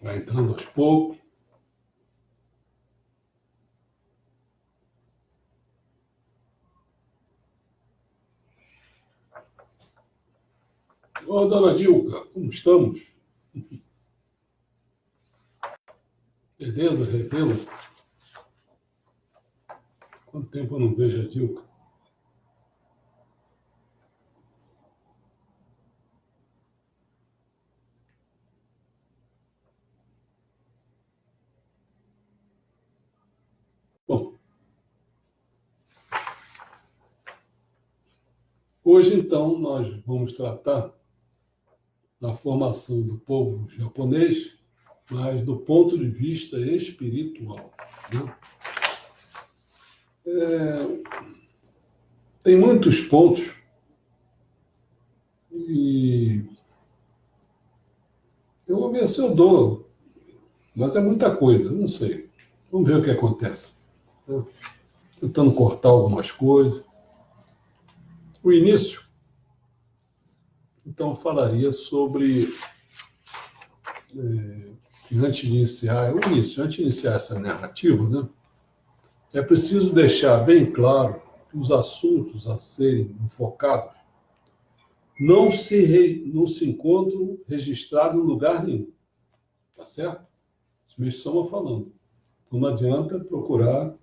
Vai entrando aos poucos. Ô, dona Dilca, como estamos? Beleza? Revê-la? Quanto tempo eu não vejo a Dilca? Bom, hoje então nós vamos tratar da formação do povo japonês, mas do ponto de vista espiritual, né? Tem muitos pontos e eu vou ver se eu dou, mas é muita coisa, não sei. Vamos ver o que acontece. Né? Tentando cortar algumas coisas. O início, então, eu falaria sobre, antes de iniciar, o início, antes de iniciar essa narrativa, né, é preciso deixar bem claro que os assuntos a serem enfocados não se encontram registrados em lugar nenhum. Tá certo? Isso mesmo estamos falando. Então não adianta procurar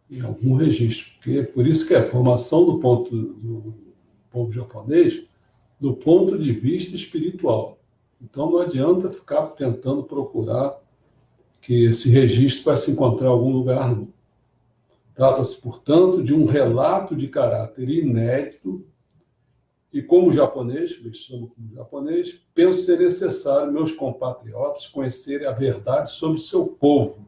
em algum registro, porque é por isso que é a formação do ponto do povo japonês do ponto de vista espiritual. Então não adianta ficar tentando procurar que esse registro vai se encontrar em algum lugar, não. Trata-se, portanto, de um relato de caráter inédito e, como japonês, me chamo como japonês, penso ser necessário meus compatriotas conhecerem a verdade sobre seu povo,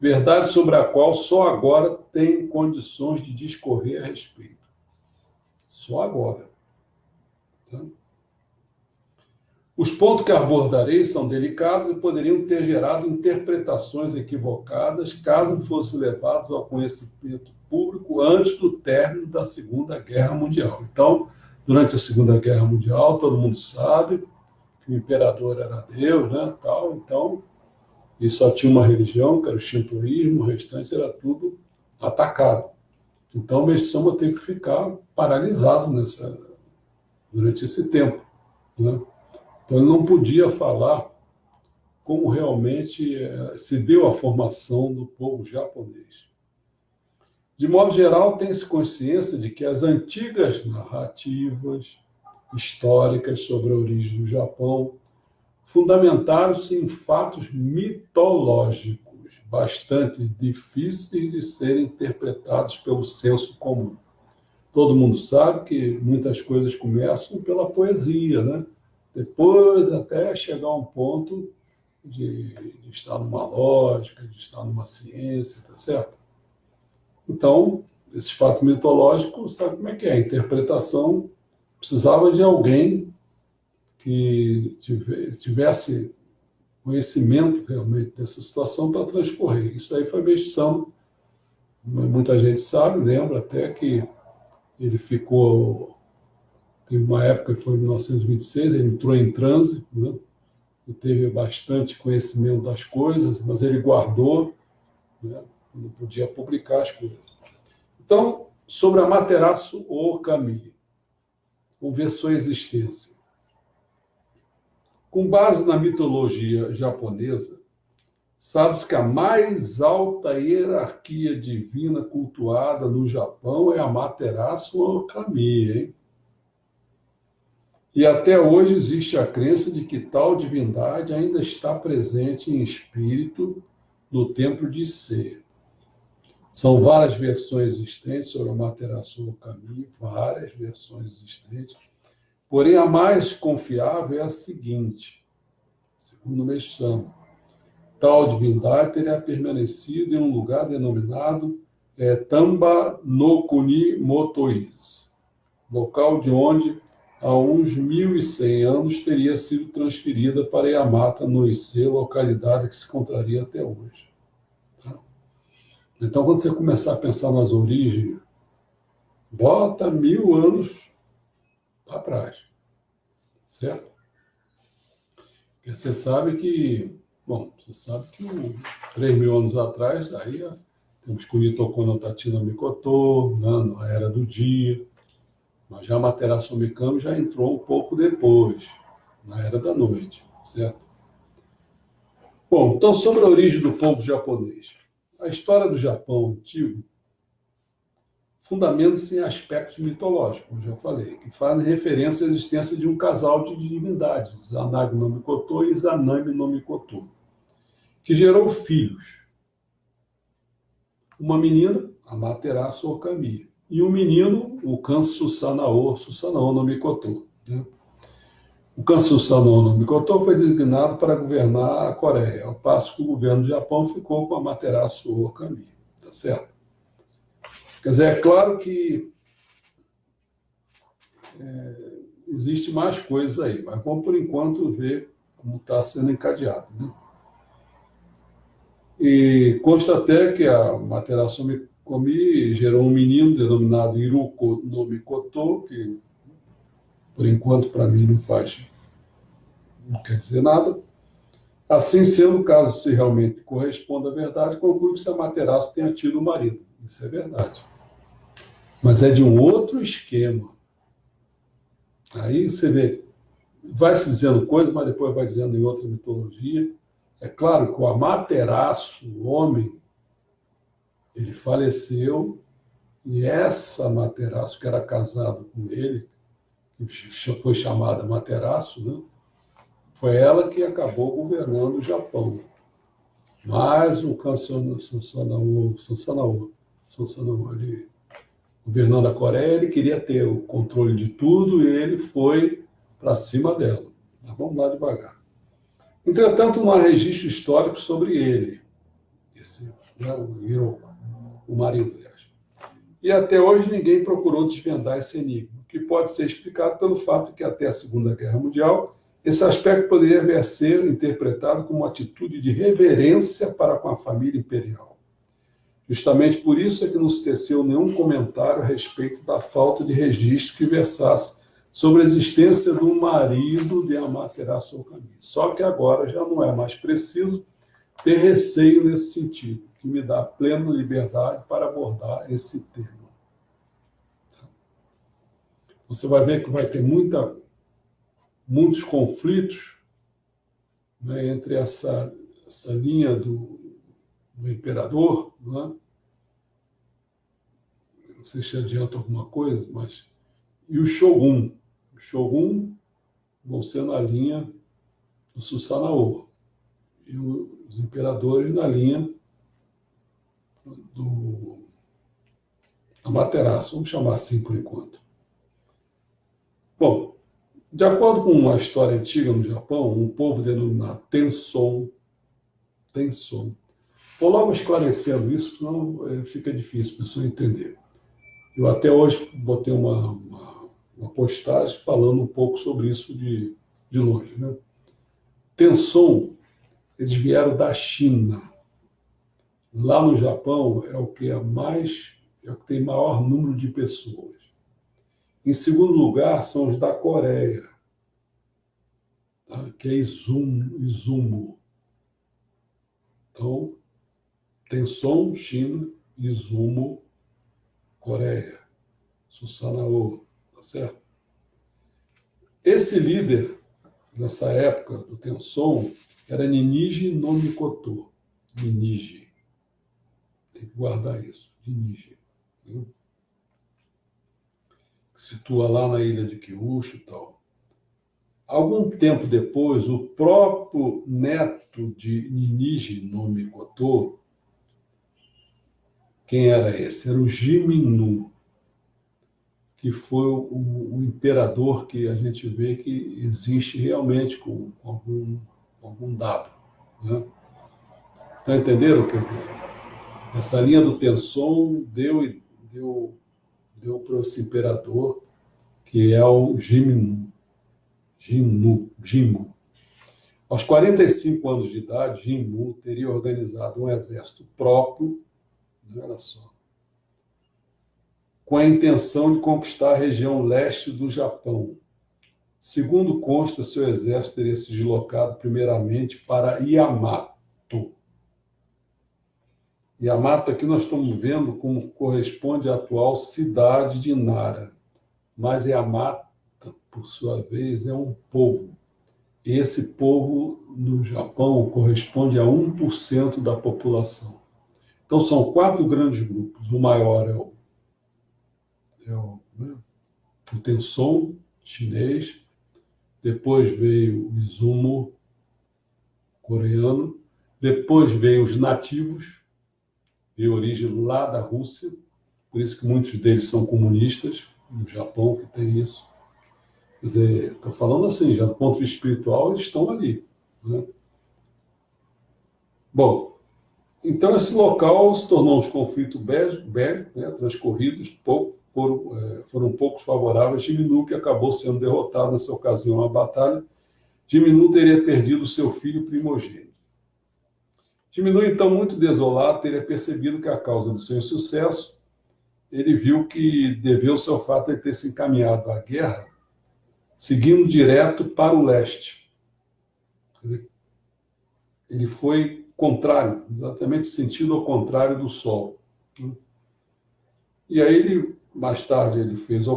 verdade sobre a qual só agora têm condições de discorrer a respeito. Só agora. Tá? Os pontos que abordarei são delicados e poderiam ter gerado interpretações equivocadas caso fossem levados ao conhecimento público antes do término da Segunda Guerra Mundial. Então, durante a Segunda Guerra Mundial, todo mundo sabe que o imperador era Deus, né, tal, então, e só tinha uma religião, que era o shintoísmo, o restante era tudo atacado. Então, o Meisama teve que ficar paralisado durante esse tempo, né? Então, ele não podia falar como realmente se deu a formação do povo japonês. De modo geral, tem-se consciência de que as antigas narrativas históricas sobre a origem do Japão fundamentaram-se em fatos mitológicos, bastante difíceis de serem interpretados pelo senso comum. Todo mundo sabe que muitas coisas começam pela poesia, né? Depois, até chegar a um ponto de estar numa lógica, de estar numa ciência, tá certo? Então, esses fatos mitológicos, sabe como é que é? A interpretação precisava de alguém que tivesse conhecimento realmente dessa situação para transcorrer. Isso aí foi Meishu, muita gente sabe, lembra até que ele ficou, teve uma época que foi em 1926, ele entrou em transe, né? E teve bastante conhecimento das coisas, mas ele guardou, né? Não podia publicar as coisas. Então, sobre a Amaterasu Okami, vamos ver sua existência. Com base na mitologia japonesa, sabe-se que a mais alta hierarquia divina cultuada no Japão é a Amaterasu Okami, hein? E até hoje existe a crença de que tal divindade ainda está presente em espírito no templo de Ise. São várias versões existentes sobre a Amaterasu Okami, várias versões existentes. Porém, a mais confiável é a seguinte, segundo Meishu, tal divindade teria permanecido em um lugar denominado Tamba no Kuni Motoise, local de onde há uns 1.100 anos teria sido transferida para Yamata no Ise, localidade que se encontraria até hoje. Tá? Então, quando você começar a pensar nas origens, bota 1.000 anos para trás, certo? Porque você sabe que, bom, você sabe que 3.000 anos atrás, aí temos Kunito no Tatino Mikoto, né, na Era do Dia, mas já Amaterasu Mikami já entrou um pouco depois, na Era da Noite, certo? Bom, então sobre a origem do povo japonês. A história do Japão antigo fundamenta-se em aspectos mitológicos, como já falei, que fazem referência à existência de um casal de divindades, Zanagi no Mikoto e Izanami no Mikoto, que gerou filhos. Uma menina, Amaterasu Okami, e um menino, o Kansu Susanoo no Mikoto. Né? O Kansu Susanoo no Mikoto foi designado para governar a Coreia, ao passo que o governo do Japão ficou com Amaterasu Okami. Tá certo? Quer dizer, é claro que existe mais coisas aí, mas vamos, por enquanto, ver como está sendo encadeado. Né? E consta até que a Amaterasu Okami gerou um menino denominado Iruko no Mikoto, que, por enquanto, para mim, não quer dizer nada. Assim sendo, caso se realmente corresponda à verdade, conclui que Amaterasu tenha tido um marido. Isso é verdade. Mas é de um outro esquema. Aí você vê, vai se dizendo coisa, mas depois vai dizendo em outra mitologia. É claro que o Amaterasu, o homem, ele faleceu, e essa Amaterasu, que era casada com ele, que foi chamada Amaterasu, né? Foi ela que acabou governando o Japão. Mas o Susanoo, ele governando a Coreia, ele queria ter o controle de tudo e ele foi para cima dela. Mas vamos lá devagar. Entretanto, não há registro histórico sobre ele, né, o Hiroko, o marido, aliás. E até hoje ninguém procurou desvendar esse enigma, que pode ser explicado pelo fato que até a Segunda Guerra Mundial esse aspecto poderia ser interpretado como uma atitude de reverência para com a família imperial. Justamente por isso é que não se teceu nenhum comentário a respeito da falta de registro que versasse sobre a existência do marido de Amaterasu Okami. Só que agora já não é mais preciso ter receio nesse sentido, que me dá plena liberdade para abordar esse tema. Você vai ver que vai ter muitos conflitos, né, entre essa linha do imperador, né? Não sei se adianta alguma coisa, mas... E o Shogun. O Shogun vão ser na linha do Susanoo. E os imperadores na linha do Amaterasu. Vamos chamar assim por enquanto. Bom, de acordo com uma história antiga no Japão, um povo denominado Tenson. Vou logo esclarecendo isso, senão fica difícil a pessoa entender. Eu até hoje botei uma postagem falando um pouco sobre isso de longe. Né? Tenson, eles vieram da China. Lá no Japão é o que tem maior número de pessoas. Em segundo lugar, são os da Coreia, tá? Que é Izumo. Então, Tenson, China, Izumo, Coreia, Susanoo, tá certo? Esse líder, nessa época do Tenson, era Ninigi no Mikoto. Ninigi. Tem que guardar isso, Ninigi. Viu? Situa lá na ilha de Kyushu e tal. Algum tempo depois, o próprio neto de Ninigi no Mikoto, quem era esse? Era o Jiminu, que foi o imperador que a gente vê que existe realmente com algum dado. Né? Tá entenderam? Quer dizer, essa linha do Tenson deu para esse imperador, que é o Jimmu. Aos 45 anos de idade, Jimmu teria organizado um exército próprio, olha só, com a intenção de conquistar a região leste do Japão, Segundo consta, seu exército teria se deslocado primeiramente para Yamato. Yamato aqui nós estamos vendo como corresponde à atual cidade de Nara. Mas Yamato, por sua vez, é um povo. E esse povo, no Japão, corresponde a 1% da população. Então, são 4 grandes grupos. O maior o Tenson, chinês. Depois veio o Izumo, coreano. Depois veio os nativos, de origem lá da Rússia. Por isso que muitos deles são comunistas, no Japão que tem isso. Quer dizer, estou falando assim, já do ponto de vista espiritual, eles estão ali. Né? Bom, então esse local se tornou um conflito bélico, né, transcorridos, foram poucos favoráveis. Jiminu, que acabou sendo derrotado nessa ocasião na batalha, Jiminu teria perdido seu filho primogênito. Jiminu, então, muito desolado, teria percebido que a causa do seu insucesso, ele viu que deveu-se ao fato de ter se encaminhado à guerra seguindo direto para o leste. Quer dizer, ele foi contrário, exatamente sentido ao contrário do Sol. E aí, mais tarde, ele fez ao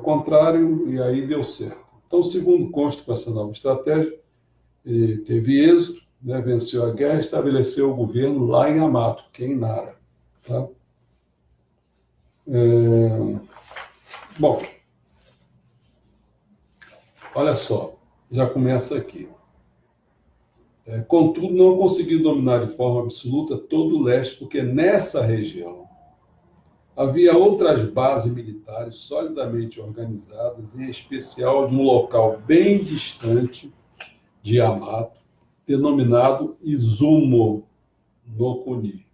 contrário e aí deu certo. Então, segundo consta com essa nova estratégia, ele teve êxito, né, venceu a guerra e estabeleceu o governo lá em Yamato, que é em Nara. Tá? Bom, olha só, já começa aqui. Contudo, não conseguiu dominar de forma absoluta todo o leste, porque nessa região havia outras bases militares solidamente organizadas, em especial de um local bem distante de Yamato, denominado Izumo no Kuni.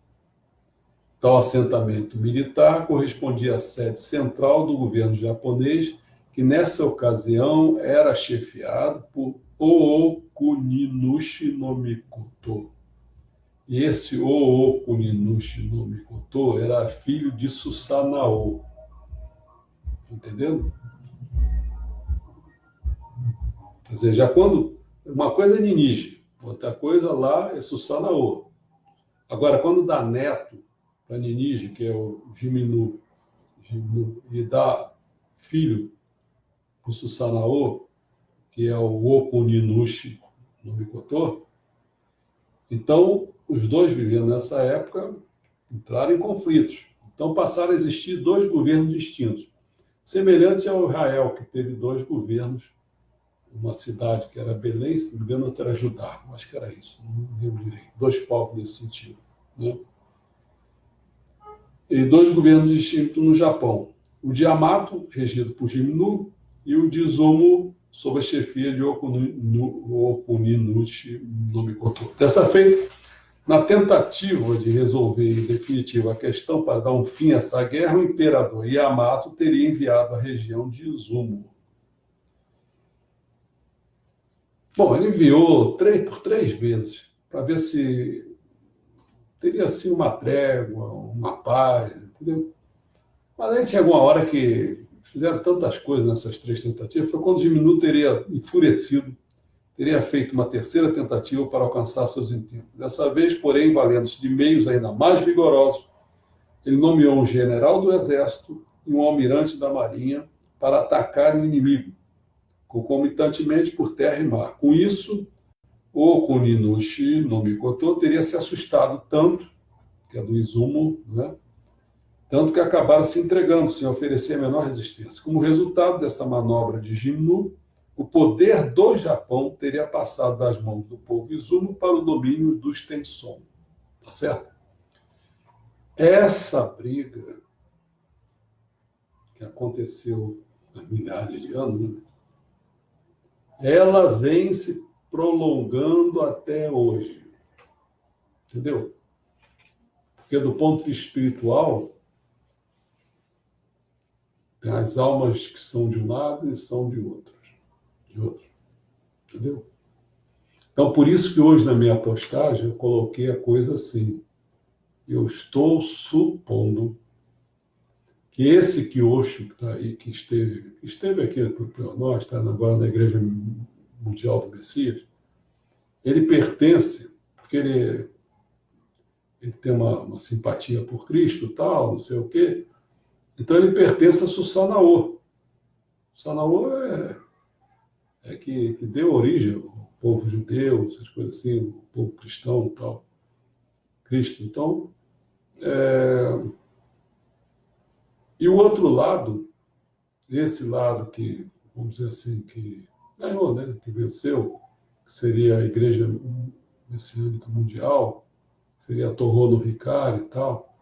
Tal assentamento militar correspondia à sede central do governo japonês, que nessa ocasião era chefiado por Ookuninushi no Mikoto. E esse Ookuninushi no Mikoto era filho de Susanoo. Entendendo? Quer dizer, já quando uma coisa é Ninigi, outra coisa lá é Susanoo. Agora, quando dá neto para Ninigi, que é o Jiminu, e dá filho para o Susanoo, que é o Okuninushi no Mikoto, então os dois vivendo nessa época entraram em conflitos. Então passaram a existir 2 governos distintos, semelhantes ao Israel, que teve 2 governos, uma cidade que era Belém, se não me engano, outra era Judá, acho que era isso, não lembro direito, 2 povos nesse sentido. Né? E 2 governos distintos no Japão. O de Yamato, regido por Jimmu, e o de Izumo, sob a chefia de Okuninushi no Mikoto. Dessa feita, na tentativa de resolver em definitivo a questão para dar um fim a essa guerra, o imperador Yamato teria enviado à região de Izumo. Bom, ele enviou por 3 vezes, para ver se teria assim uma trégua, uma paz, entendeu? Mas aí chegou uma hora que fizeram tantas coisas nessas 3 tentativas, foi quando Jimmu teria enfurecido, teria feito uma 3ª tentativa para alcançar seus intentos. Dessa vez, porém, valendo-se de meios ainda mais vigorosos, ele nomeou um general do exército e um almirante da marinha para atacar o inimigo, concomitantemente por terra e mar. Com isso, o Okuninushi no Mikoto teria se assustado tanto, que é do Izumo, né? Tanto que acabaram se entregando, sem oferecer a menor resistência. Como resultado dessa manobra de Jimmu, o poder do Japão teria passado das mãos do povo Izumo para o domínio dos Tenson. Tá certo? Essa briga, que aconteceu há milhares de anos, né? Ela vem se prolongando até hoje. Entendeu? Porque do ponto de vista espiritual, tem as almas que são de um lado e são de outro. Entendeu? Então, por isso que hoje na minha postagem eu coloquei a coisa assim. Eu estou supondo que esse Kyosho que está aí, que esteve aqui para nós, está agora na Igreja Mundial do Messias, ele pertence, porque ele tem uma simpatia por Cristo e tal, não sei o quê, então ele pertence a Susanoo. Susanoo é que deu origem ao povo judeu, essas coisas assim, o povo cristão e tal. Cristo. Então, e o outro lado, esse lado que, vamos dizer assim, que ganhou, né, que venceu, que seria a Igreja Messiânica Mundial, que seria a Tohono Hikari e tal,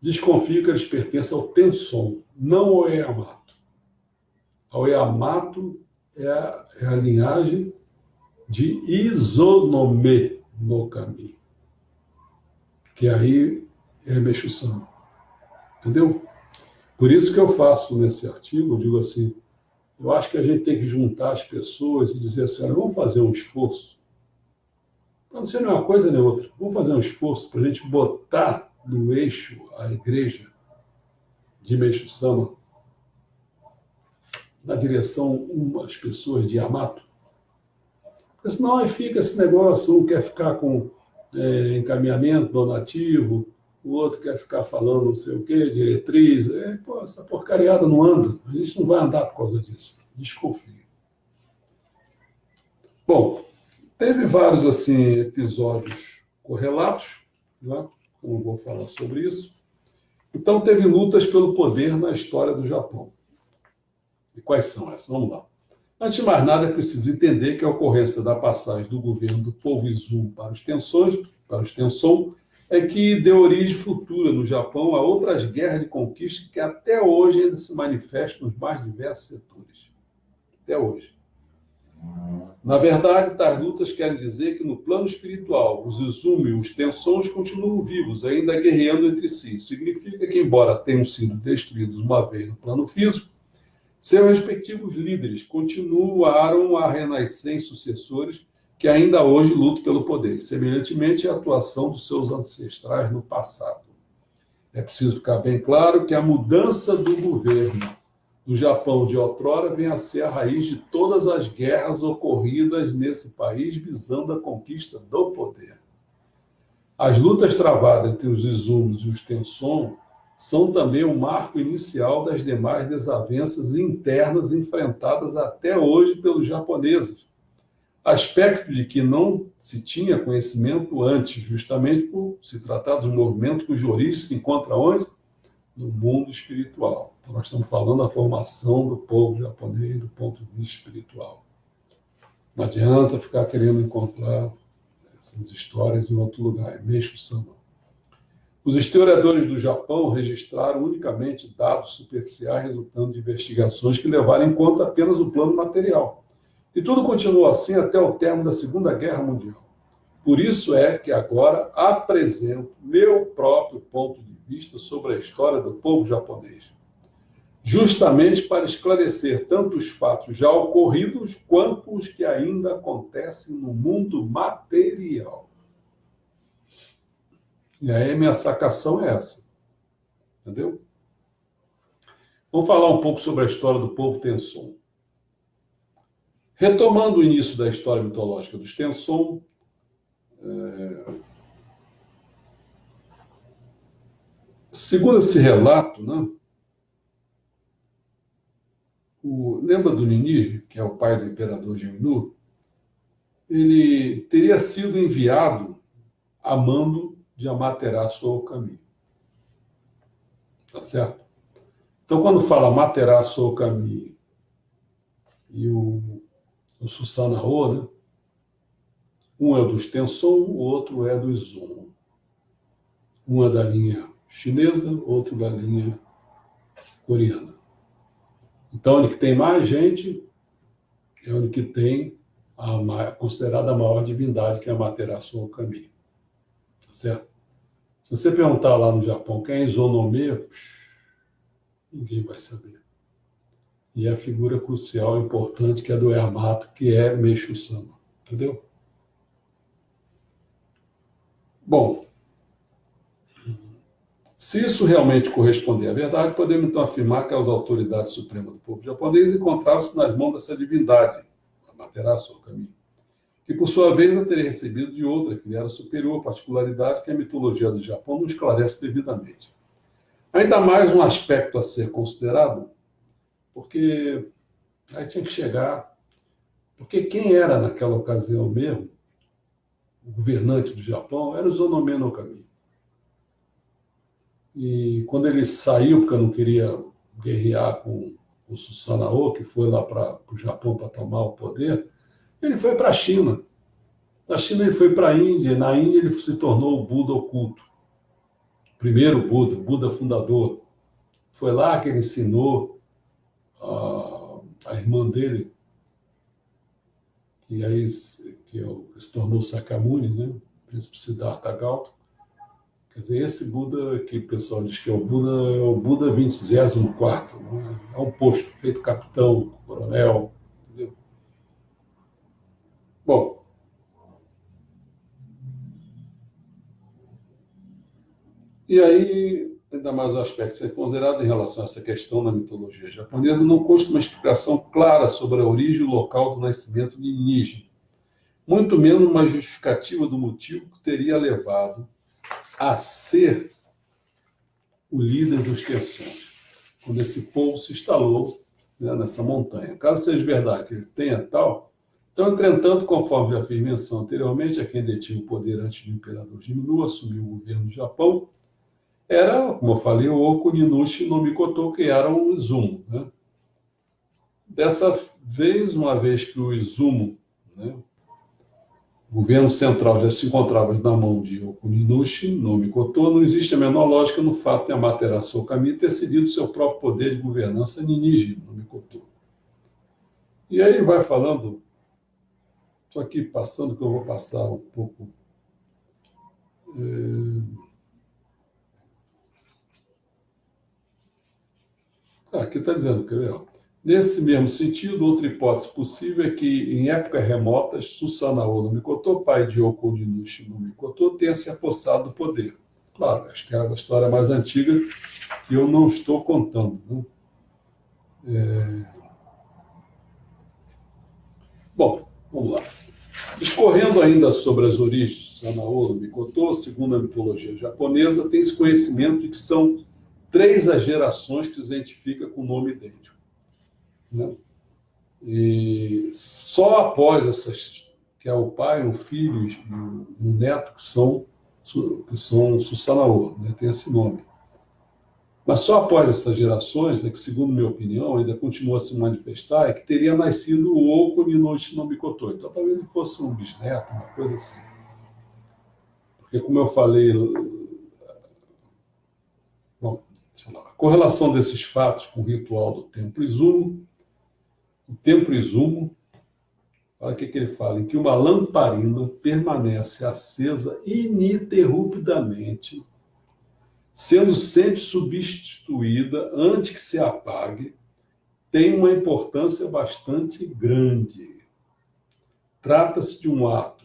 desconfio que eles pertencem ao Tenson, não ao Eamato. Ao Eamato é a linhagem de Izonome no Kami, que aí é Meixo Sama. Entendeu? Por isso que eu faço nesse artigo, eu digo assim, eu acho que a gente tem que juntar as pessoas e dizer assim, olha, vamos fazer um esforço, para não ser nem uma coisa nem outra, vamos fazer um esforço para a gente botar no eixo a igreja de Meixo Sama, na direção umas pessoas de Yamato. Porque senão aí fica esse negócio, um quer ficar com encaminhamento donativo, o outro quer ficar falando não sei o quê, diretriz. Pô, essa porcariada não anda. A gente não vai andar por causa disso. Desconfio. Bom, teve vários assim, episódios correlatos, né? Eu não vou falar sobre isso. Então, teve lutas pelo poder na história do Japão. E quais são essas? Vamos lá. Antes de mais nada, é preciso entender que a ocorrência da passagem do governo do povo Izu para os Tenson, é que deu origem futura no Japão a outras guerras de conquista que até hoje ainda se manifestam nos mais diversos setores. Até hoje. Na verdade, tais lutas querem dizer que no plano espiritual, os Izumi e os Tensons continuam vivos, ainda guerreando entre si. Isso significa que, embora tenham sido destruídos uma vez no plano físico, seus respectivos líderes continuaram a renascer em sucessores que ainda hoje lutam pelo poder, semelhantemente à atuação dos seus ancestrais no passado. É preciso ficar bem claro que a mudança do governo do Japão de outrora vem a ser a raiz de todas as guerras ocorridas nesse país visando a conquista do poder. As lutas travadas entre os Izumis e os Tenson são também o marco inicial das demais desavenças internas enfrentadas até hoje pelos japoneses, aspecto de que não se tinha conhecimento antes, justamente por se tratar de um movimento cuja origem se encontra onde? No mundo espiritual. Então, nós estamos falando da formação do povo japonês do ponto de vista espiritual. Não adianta ficar querendo encontrar essas histórias em outro lugar, é Meixo Sama. Os historiadores do Japão registraram unicamente dados superficiais resultando de investigações que levaram em conta apenas o plano material. E tudo continuou assim até o término da Segunda Guerra Mundial. Por isso é que agora apresento meu próprio ponto de vista sobre a história do povo japonês, justamente para esclarecer tanto os fatos já ocorridos quanto os que ainda acontecem no mundo material. E aí minha sacação é essa. Entendeu? Vamos falar um pouco sobre a história do povo Tenson. Retomando o início da história mitológica dos Tenson, segundo esse relato, né, lembra do Ninigi, que é o pai do imperador Jimmu? Ele teria sido enviado a mando de Amaterasu Okami. Tá certo? Então, quando fala Amaterasu Okami e o Susanoo, né, um é dos Tenson, o outro é do Izum. Um é da linha chinesa, outro da linha coreana. Então, onde que tem mais gente, é onde que tem considerada a maior divindade, que é a Amaterasu Okami. Tá certo? Se você perguntar lá no Japão quem é Izonome, ninguém vai saber. E é a figura crucial, importante, que é do Yamato, que é Meixo Sama. Entendeu? Bom, Se isso realmente corresponder à verdade, podemos então afirmar que as autoridades supremas do povo japonês encontravam-se nas mãos dessa divindade, Amaterasu, o Kami, que por sua vez a teria recebido de outra, que lhe era superior, particularidade que a mitologia do Japão não esclarece devidamente. Ainda mais um aspecto a ser considerado, porque aí tinha que chegar, porque quem era naquela ocasião mesmo, o governante do Japão, era o Zonobe no Kami. E quando ele saiu, porque eu não queria guerrear com o Susanoo, que foi lá para o Japão para tomar o poder, ele foi para a China. Da China ele foi para a Índia, e na Índia ele se tornou o Buda oculto. O primeiro Buda, o Buda fundador. Foi lá que ele ensinou a irmã dele, que aí que se tornou Sakyamuni, né? Príncipe Siddhartha Gautama. Quer dizer, esse Buda que o pessoal diz que é o Buda 24º, né? É um posto, feito capitão, coronel, entendeu? Bom, e aí, ainda mais o aspecto a ser considerado em relação a essa questão na mitologia japonesa, não consta uma explicação clara sobre a origem e o local do nascimento de Niji, muito menos uma justificativa do motivo que teria levado a ser o líder dos Queções, quando esse povo se instalou, né, nessa montanha. Caso seja verdade que ele tenha tal, então, entretanto, conforme já fiz menção anteriormente, a quem detinha o poder antes do imperador Jimmu assumir o governo do Japão, era, como eu falei, o Oku Ninushi no Mikoto, que era o Izumo. Né? Dessa vez, uma vez que o Izumo, né, o governo central já se encontrava na mão de Oku Ninushi no Mikoto, não existe a menor lógica no fato de Amaterasu Kami ter cedido seu próprio poder de governança a Ninigi no Mikoto. E aí vai falando, estou aqui passando, que eu vou passar um pouco... Aqui está dizendo, quer ver? Nesse mesmo sentido, outra hipótese possível é que, em épocas remotas, Susanoo no Mikoto, pai de Oku Ninushi no Mikoto, tenha se apossado do poder. Claro, acho que é a história mais antiga que eu não estou contando. Né? Bom, vamos lá. Discorrendo ainda sobre as origens de Susanoo no Mikoto, segundo a mitologia japonesa, tem-se conhecimento de que são 3 as gerações que os identifica com o nome idêntico. Né? E só após essas, que é o pai, o filho e um neto, que são Susanoo, né? Tem esse nome. Mas só após essas gerações, que, segundo minha opinião, ainda continua a se manifestar, é que teria nascido o Oku Ninushi no Mikoto. Então, talvez ele fosse um bisneto, uma coisa assim. Porque, como eu falei... Bom, sei lá, a correlação desses fatos com o ritual do Templo Izumo, olha o que ele fala, em que uma lamparina permanece acesa ininterruptamente, sendo sempre substituída antes que se apague, tem uma importância bastante grande. Trata-se de um ato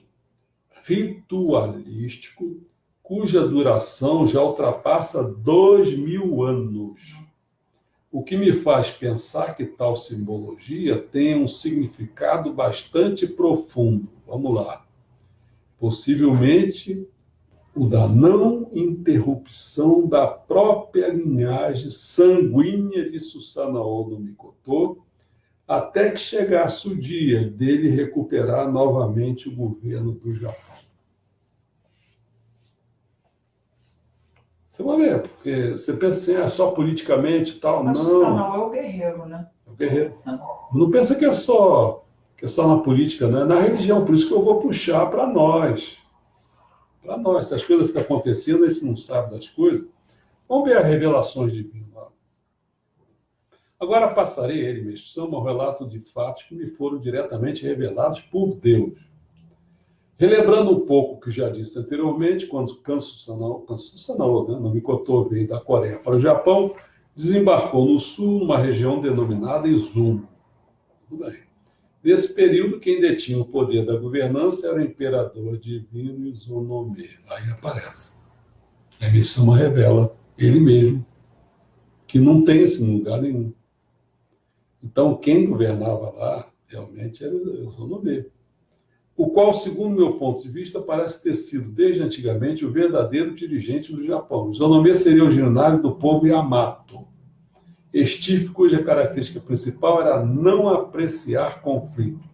ritualístico cuja duração já ultrapassa 2000 anos. O que me faz pensar que tal simbologia tem um significado bastante profundo. Vamos lá. Possivelmente o da não interrupção da própria linhagem sanguínea de Susanoo no Mikoto, até que chegasse o dia dele recuperar novamente o governo do Japão. Você vai ver, porque você pensa assim, é só politicamente e tal. Mas não. O Susanoo é o guerreiro, né? É o guerreiro. Não pensa que é só na política, né? Na religião, por isso que eu vou puxar para nós. Para nós, se as coisas ficam acontecendo, a gente não sabe das coisas. Vamos ver as revelações divinas. Agora passarei, ele mesmo, são um relato de fatos que me foram diretamente revelados por Deus. Relembrando um pouco o que já disse anteriormente, quando Kansu Sanao, né, no Mikoto, veio da Coreia para o Japão, desembarcou no sul, numa região denominada Izumo. Tudo bem. Nesse período, quem detinha o poder da governança era o imperador divino Izunome. Aí aparece. A missão revela Ele mesmo, que não tem esse lugar nenhum. Então, quem governava lá realmente era o Zonomê, o qual, segundo meu ponto de vista, parece ter sido, desde antigamente, o verdadeiro dirigente do Japão. O Zonomê seria originário do povo Yamato, estirpe cuja característica principal era não apreciar conflitos.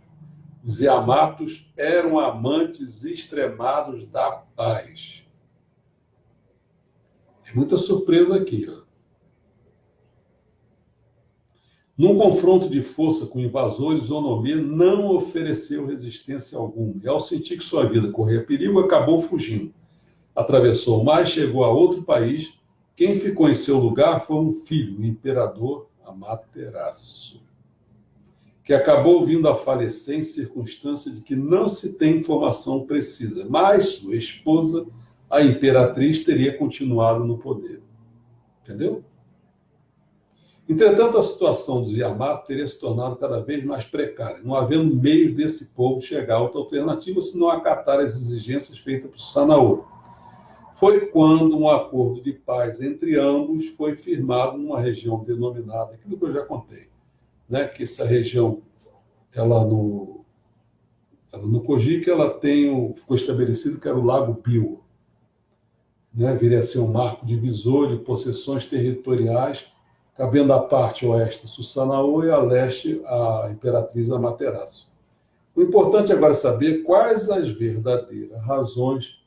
Os Yamatos eram amantes extremados da paz. Tem muita surpresa aqui, ó. Num confronto de força com invasores, Zonomê não ofereceu resistência alguma. E ao sentir que sua vida corria perigo, acabou fugindo. Atravessou o mar e chegou a outro país. Quem ficou em seu lugar foi um filho, o imperador Amaterasu, que acabou vindo a falecer em circunstância de que não se tem informação precisa, mas sua esposa, a imperatriz, teria continuado no poder. Entendeu? Entretanto, a situação dos Yamato teria se tornado cada vez mais precária, não havendo meios desse povo chegar a outra alternativa senão acatar as exigências feitas por Susanoo. Foi quando um acordo de paz entre ambos foi firmado numa região denominada, aquilo que eu já contei, né? Que essa região, ela no Kojiki, ficou estabelecido que era o Lago Biwa, né? Viria a ser um marco divisor de possessões territoriais, cabendo à parte oeste Susanoo e a leste a imperatriz Amaterasu. O importante agora é saber quais as verdadeiras razões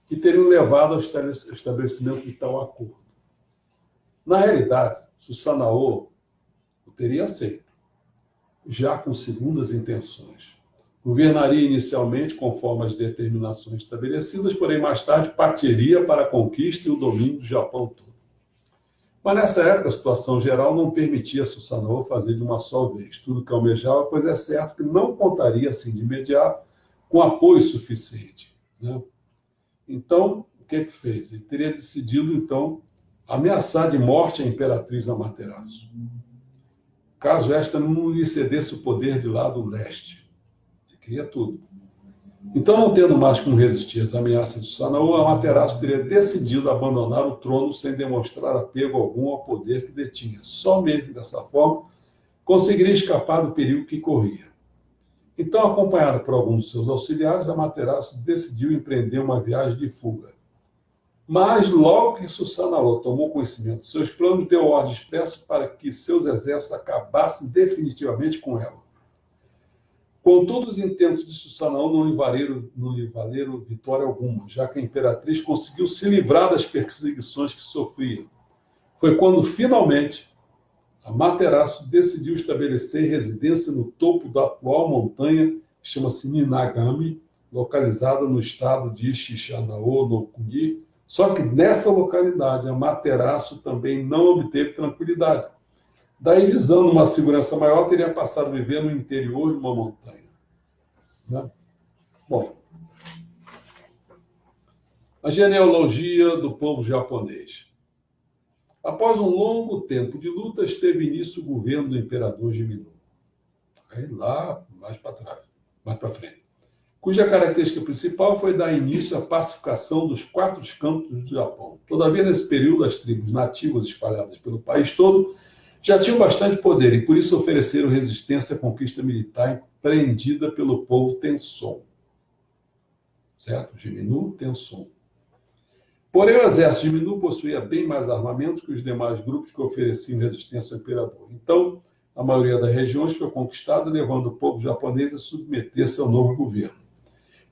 que teriam levado ao estabelecimento de tal acordo. Na realidade, Susanoo o teria aceito, já com segundas intenções. Governaria inicialmente conforme as determinações estabelecidas, porém mais tarde partiria para a conquista e o domínio do Japão todo. Mas nessa época a situação geral não permitia a Susanoo fazer de uma só vez tudo o que almejava, pois é certo que não contaria assim de imediato com apoio suficiente, né? Então, o que fez? Ele teria decidido, então, ameaçar de morte a imperatriz Amaterasu, caso esta não lhe cedesse o poder de lado leste. Ele queria tudo. Então, não tendo mais como resistir às ameaças de Susanoo, Amaterasu teria decidido abandonar o trono sem demonstrar apego algum ao poder que detinha. Só mesmo dessa forma conseguiria escapar do perigo que corria. Então, acompanhado por alguns de seus auxiliares, Amaterasu decidiu empreender uma viagem de fuga. Mas, logo que Susanoo tomou conhecimento de seus planos, deu ordem expressa para que seus exércitos acabassem definitivamente com ela. Contudo, os intentos de Susanoo não lhe valeram vitória alguma, já que a imperatriz conseguiu se livrar das perseguições que sofria. Foi quando, finalmente, Amaterasu decidiu estabelecer residência no topo da atual montanha, que chama-se Minagami, localizada no estado de Shishanao, no Kuni. Só que nessa localidade, Amaterasu também não obteve tranquilidade. Daí, visando uma segurança maior, teria passado a viver no interior de uma montanha, né? Bom, a genealogia do povo japonês. Após um longo tempo de lutas, teve início o governo do imperador Jimmu. Aí lá, mais para trás, mais para frente. Cuja característica principal foi dar início à pacificação dos 4 cantos do Japão. Todavia, nesse período, as tribos nativas espalhadas pelo país todo já tinham bastante poder e, por isso, ofereceram resistência à conquista militar empreendida pelo povo Tenson. Certo? Jimmu Tenson. Porém, o exército de Jimmu possuía bem mais armamento que os demais grupos que ofereciam resistência ao imperador. Então, a maioria das regiões foi conquistada, levando o povo japonês a submeter-se ao novo governo.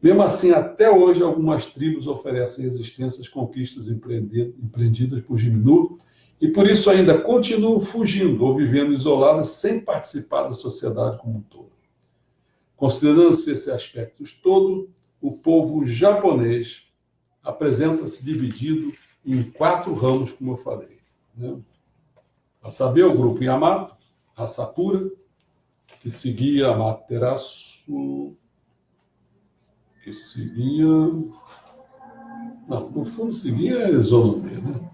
Mesmo assim, até hoje, algumas tribos oferecem resistência às conquistas empreendidas por Jimmu e, por isso, ainda continuam fugindo ou vivendo isoladas sem participar da sociedade como um todo. Considerando-se esses aspectos todos, o povo japonês apresenta-se dividido em 4 ramos, como eu falei, né? A saber, o grupo Yamato, raça pura, que seguia Amaterasu, que seguia... Não, no fundo seguia Zonomê, né?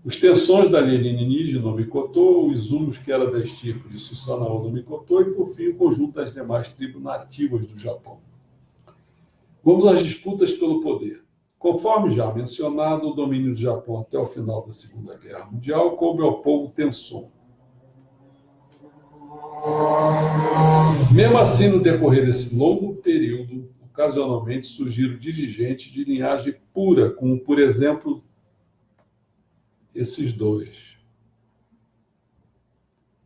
Os Tensões da linha Ninigi no Mikoto, os Izumis, que era da estirpe de Susanoo no Mikoto, e, por fim, o conjunto das demais tribos nativas do Japão. Vamos às disputas pelo poder. Conforme já mencionado, o domínio do Japão até o final da Segunda Guerra Mundial coube ao povo Tenson. Mesmo assim, no decorrer desse longo período, ocasionalmente surgiram dirigentes de linhagem pura, como, por exemplo, esses dois,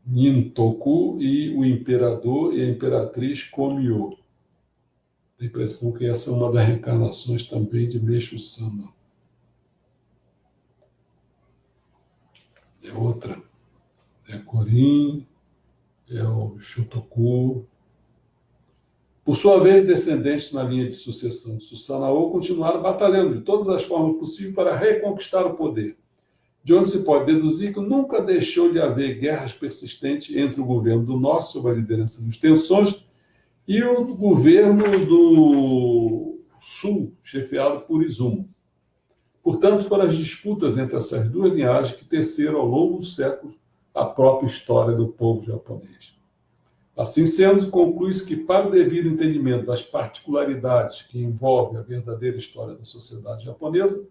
Nintoku e o imperador e a imperatriz Komio. Tenho a impressão que essa é uma das reencarnações também de Meishu Sama. É outra. É Korin, é o Shotoku. Por sua vez, descendentes na linha de sucessão de Susanoo continuaram batalhando de todas as formas possíveis para reconquistar o poder, de onde se pode deduzir que nunca deixou de haver guerras persistentes entre o governo do Norte, sob a liderança dos Tensões, e o governo do Sul, chefiado por Izumo. Portanto, foram as disputas entre essas duas linhagens que teceram ao longo dos séculos a própria história do povo japonês. Assim sendo, conclui-se que, para o devido entendimento das particularidades que envolvem a verdadeira história da sociedade japonesa,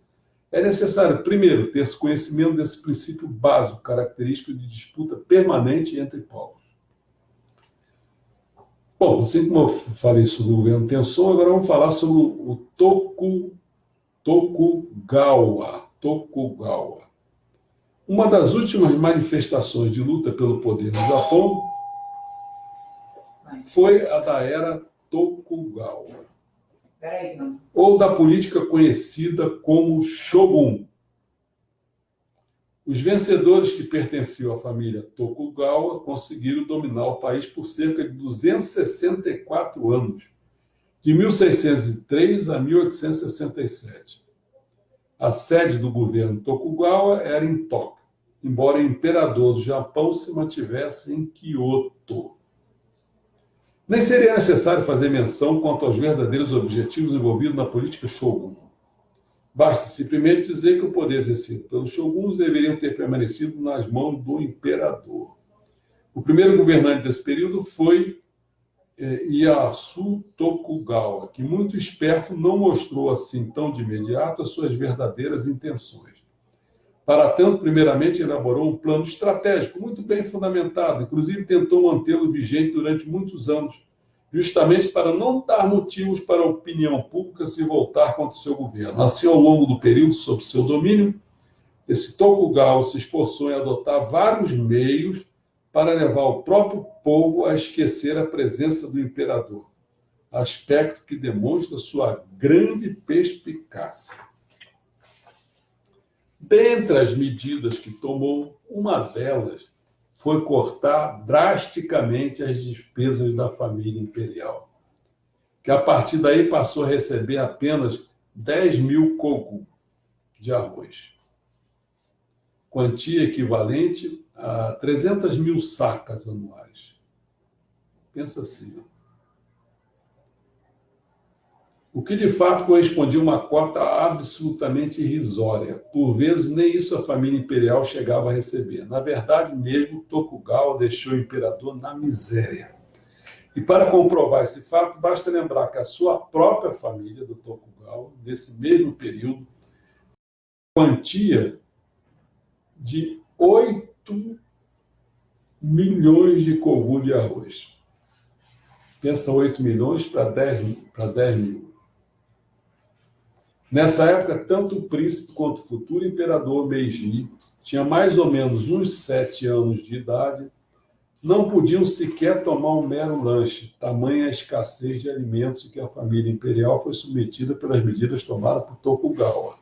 é necessário, primeiro, ter conhecimento desse princípio básico, característico de disputa permanente entre povos. Bom, assim como eu falei sobre o governo Tenson, agora vamos falar sobre o Tokugawa. Uma das últimas manifestações de luta pelo poder no Japão foi a da era Tokugawa, ou da política conhecida como Shogun. Os vencedores que pertenciam à família Tokugawa conseguiram dominar o país por cerca de 264 anos, de 1603 a 1867. A sede do governo Tokugawa era em Tóquio, embora o imperador do Japão se mantivesse em Kyoto. Nem seria necessário fazer menção quanto aos verdadeiros objetivos envolvidos na política Shogun. Basta simplesmente dizer que o poder exercido pelos shoguns deveriam ter permanecido nas mãos do imperador. O primeiro governante desse período foi Ieyasu Tokugawa, que, muito esperto, não mostrou assim tão de imediato as suas verdadeiras intenções. Para tanto, primeiramente elaborou um plano estratégico muito bem fundamentado, inclusive tentou mantê-lo vigente durante muitos anos, justamente para não dar motivos para a opinião pública se voltar contra o seu governo. Assim, ao longo do período sob seu domínio, esse Tokugawa se esforçou em adotar vários meios para levar o próprio povo a esquecer a presença do imperador, aspecto que demonstra sua grande perspicácia. Dentre as medidas que tomou, uma delas foi cortar drasticamente as despesas da família imperial, que a partir daí passou a receber apenas 10.000 koku de arroz, quantia equivalente a 300.000 sacas anuais. Pensa assim, o que de fato correspondia a uma cota absolutamente irrisória. Por vezes, nem isso a família imperial chegava a receber. Na verdade, mesmo Tokugawa deixou o imperador na miséria. E para comprovar esse fato, basta lembrar que a sua própria família, do Tokugawa, nesse mesmo período, quantia de 8 milhões de koku de arroz. Pensa 8 milhões para 10 mil. Nessa época, tanto o príncipe quanto o futuro imperador Meiji tinha mais ou menos uns 7 anos de idade, não podiam sequer tomar um mero lanche, tamanha a escassez de alimentos que a família imperial foi submetida pelas medidas tomadas por Tokugawa.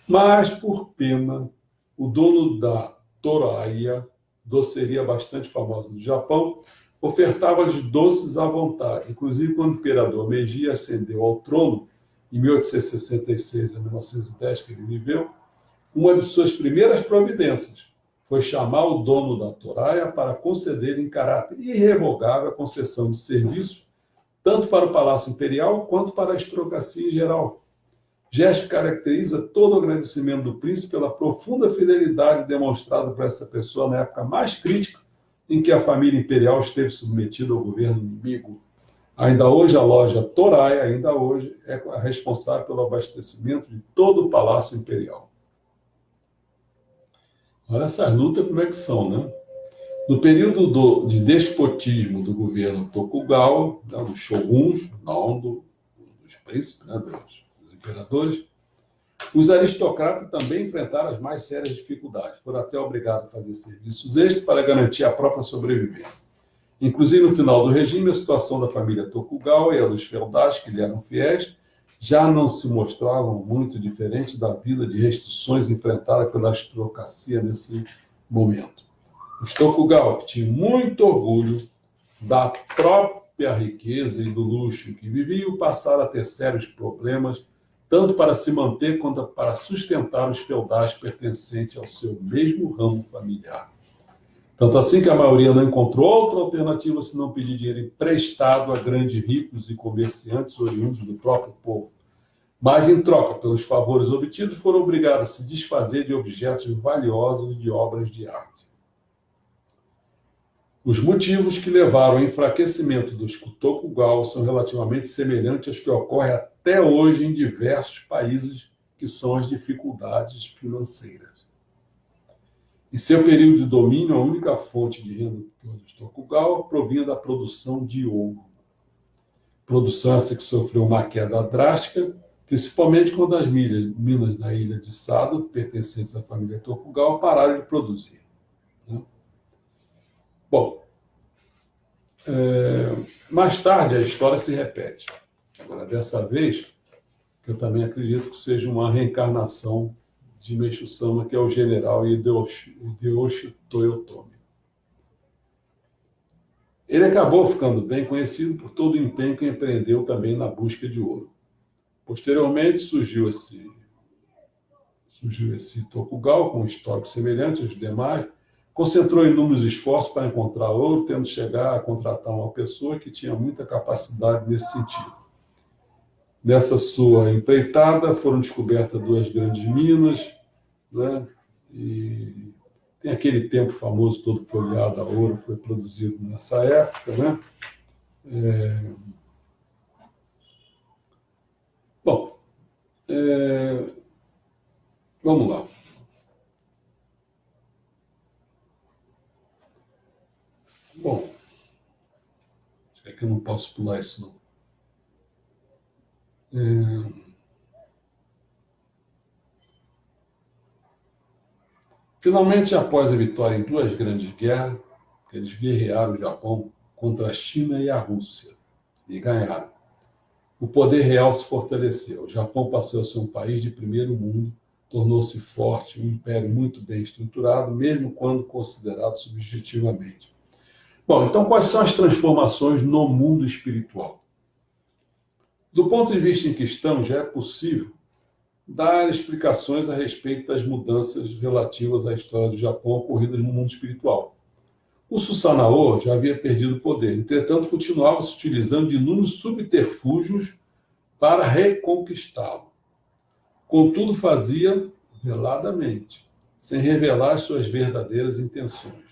Mas, por pena, o dono da Toraya, doceria bastante famosa do Japão, ofertava-lhes doces à vontade. Inclusive, quando o imperador Meiji ascendeu ao trono, em 1866 a 1910, que ele viveu, uma de suas primeiras providências foi chamar o dono da Toraya para conceder em caráter irrevogável a concessão de serviço, tanto para o Palácio Imperial quanto para a aristocracia em geral. Gesto que caracteriza todo o agradecimento do príncipe pela profunda fidelidade demonstrada por essa pessoa na época mais crítica em que a família imperial esteve submetida ao governo inimigo. Ainda hoje, a loja Torai, ainda hoje, é a responsável pelo abastecimento de todo o Palácio Imperial. Olha essas lutas como é que são, né? No período de despotismo do governo Tokugawa, né, dos shoguns, não dos príncipes, né, dos imperadores, os aristocratas também enfrentaram as mais sérias dificuldades. Foram até obrigados a fazer serviços extras para garantir a própria sobrevivência. Inclusive, no final do regime, a situação da família Tokugawa e a dos feudais que lhe eram fiéis já não se mostravam muito diferentes da vida de restrições enfrentada pela aristocracia nesse momento. Os Tokugawa, que tinham muito orgulho da própria riqueza e do luxo que viviam, passaram a ter sérios problemas, tanto para se manter quanto para sustentar os feudais pertencentes ao seu mesmo ramo familiar. Tanto assim que a maioria não encontrou outra alternativa senão pedir dinheiro emprestado a grandes ricos e comerciantes oriundos do próprio povo. Mas, em troca, pelos favores obtidos, foram obrigados a se desfazer de objetos valiosos de obras de arte. Os motivos que levaram ao enfraquecimento dos Tokugawa são relativamente semelhantes aos que ocorrem até hoje em diversos países, que são as dificuldades financeiras. Em seu período de domínio, a única fonte de renda dos Tokugawa provinha da produção de ouro. Produção essa que sofreu uma queda drástica, principalmente quando as minas da ilha de Sado, pertencentes à família Tokugawa, pararam de produzir. Bom, mais tarde a história se repete. Agora, dessa vez, eu também acredito que seja uma reencarnação de Meishu Sama, que é o general Hideyoshi Toyotomi. Ele acabou ficando bem conhecido por todo o empenho que empreendeu também na busca de ouro. Posteriormente, surgiu esse Tokugawa, com um histórico semelhante aos demais, concentrou inúmeros esforços para encontrar ouro, tendo chegar a contratar uma pessoa que tinha muita capacidade nesse sentido. Nessa sua empreitada, foram descobertas 2 grandes minas, né? E tem aquele tempo famoso, todo folheado a ouro, foi produzido nessa época, né? Bom, vamos lá. Bom, acho que aqui eu não posso pular isso, não. Finalmente, após a vitória em 2 grandes guerras, eles guerrearam o Japão contra a China e a Rússia e ganharam. O poder real se fortaleceu. O Japão passou a ser um país de primeiro mundo, tornou-se forte, um império muito bem estruturado, mesmo quando considerado subjetivamente. Bom, então quais são as transformações no mundo espiritual? Do ponto de vista em que estamos, já é possível dar explicações a respeito das mudanças relativas à história do Japão ocorridas no mundo espiritual. O Susanoo já havia perdido o poder, entretanto continuava se utilizando de inúmeros subterfúgios para reconquistá-lo. Contudo, fazia veladamente, sem revelar suas verdadeiras intenções.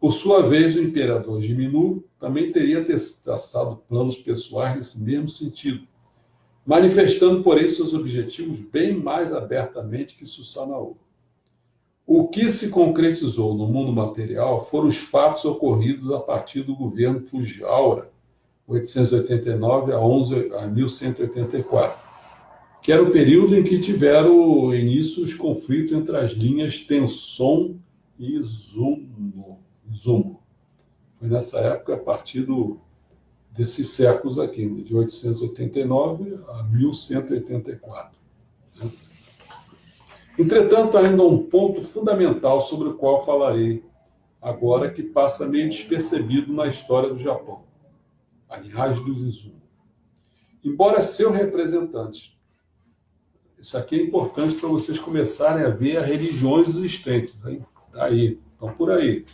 Por sua vez, o imperador Jimmu também teria traçado planos pessoais nesse mesmo sentido, manifestando, porém, seus objetivos bem mais abertamente que Susanoo. O que se concretizou no mundo material foram os fatos ocorridos a partir do governo Fujiwara, 889 a 1184, que era o período em que tiveram início os conflitos entre as linhas Tenson e Izumo. Foi nessa época, a partir desses séculos aqui, de 889 a 1184. Né? Entretanto, ainda há um ponto fundamental sobre o qual falarei agora, que passa meio despercebido na história do Japão: a linhagem dos Izumo. Embora seu representante, isso aqui é importante para vocês começarem a ver as religiões existentes, hein? Aí, estão por aí.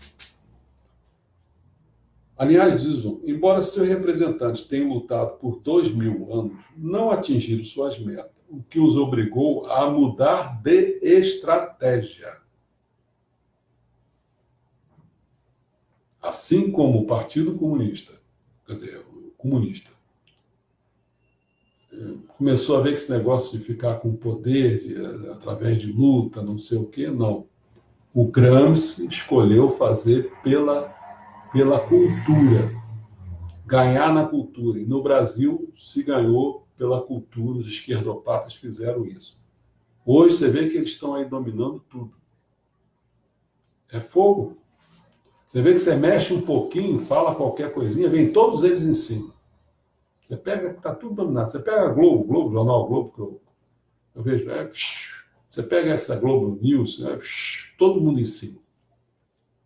A linhagem dos Izumo, embora seus representantes tenham lutado por 2000 anos, não atingiram suas metas, o que os obrigou a mudar de estratégia. Assim como o Partido Comunista, quer dizer, o comunista, começou a ver que esse negócio de ficar com poder, através de luta, não sei o quê, não. O Gramsci escolheu fazer pela cultura, ganhar na cultura. E no Brasil se ganhou pela cultura, os esquerdopatas fizeram isso. Hoje você vê que eles estão aí dominando tudo. É fogo. Você vê que você mexe um pouquinho, fala qualquer coisinha, vem todos eles em cima. Você pega, está tudo dominado. Você pega a Globo, Jornal Globo, que eu vejo, você pega essa Globo News, todo mundo em cima.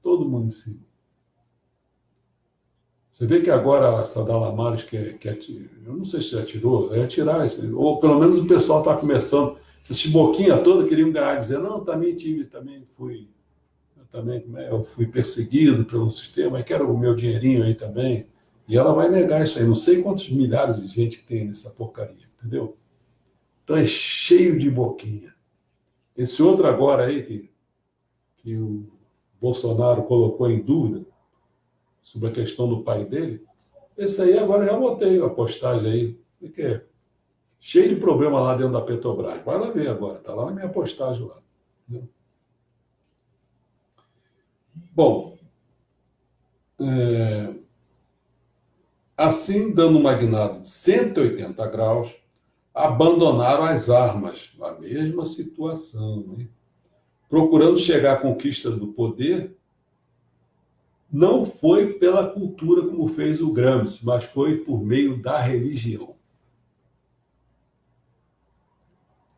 Todo mundo em cima. Você vê que agora a Sadal Lamares quer eu não sei se já tirou, é tirar isso, ou pelo menos o pessoal está começando. Esse boquinha toda queriam ganhar, dizer, não, eu fui perseguido pelo sistema, eu quero o meu dinheirinho aí também. E ela vai negar isso aí. Não sei quantos milhares de gente que tem nessa porcaria, entendeu? Então é cheio de boquinha. Esse outro agora aí que o Bolsonaro colocou em dúvida sobre a questão do pai dele, esse aí agora já botei a postagem aí, porque é cheio de problema lá dentro da Petrobras. Vai lá ver agora, está lá na minha postagem lá. Entendeu? Bom, assim, dando uma guinada de 180 graus, abandonaram as armas. A mesma situação, hein? Procurando chegar à conquista do poder, não foi pela cultura como fez o Gramsci, mas foi por meio da religião.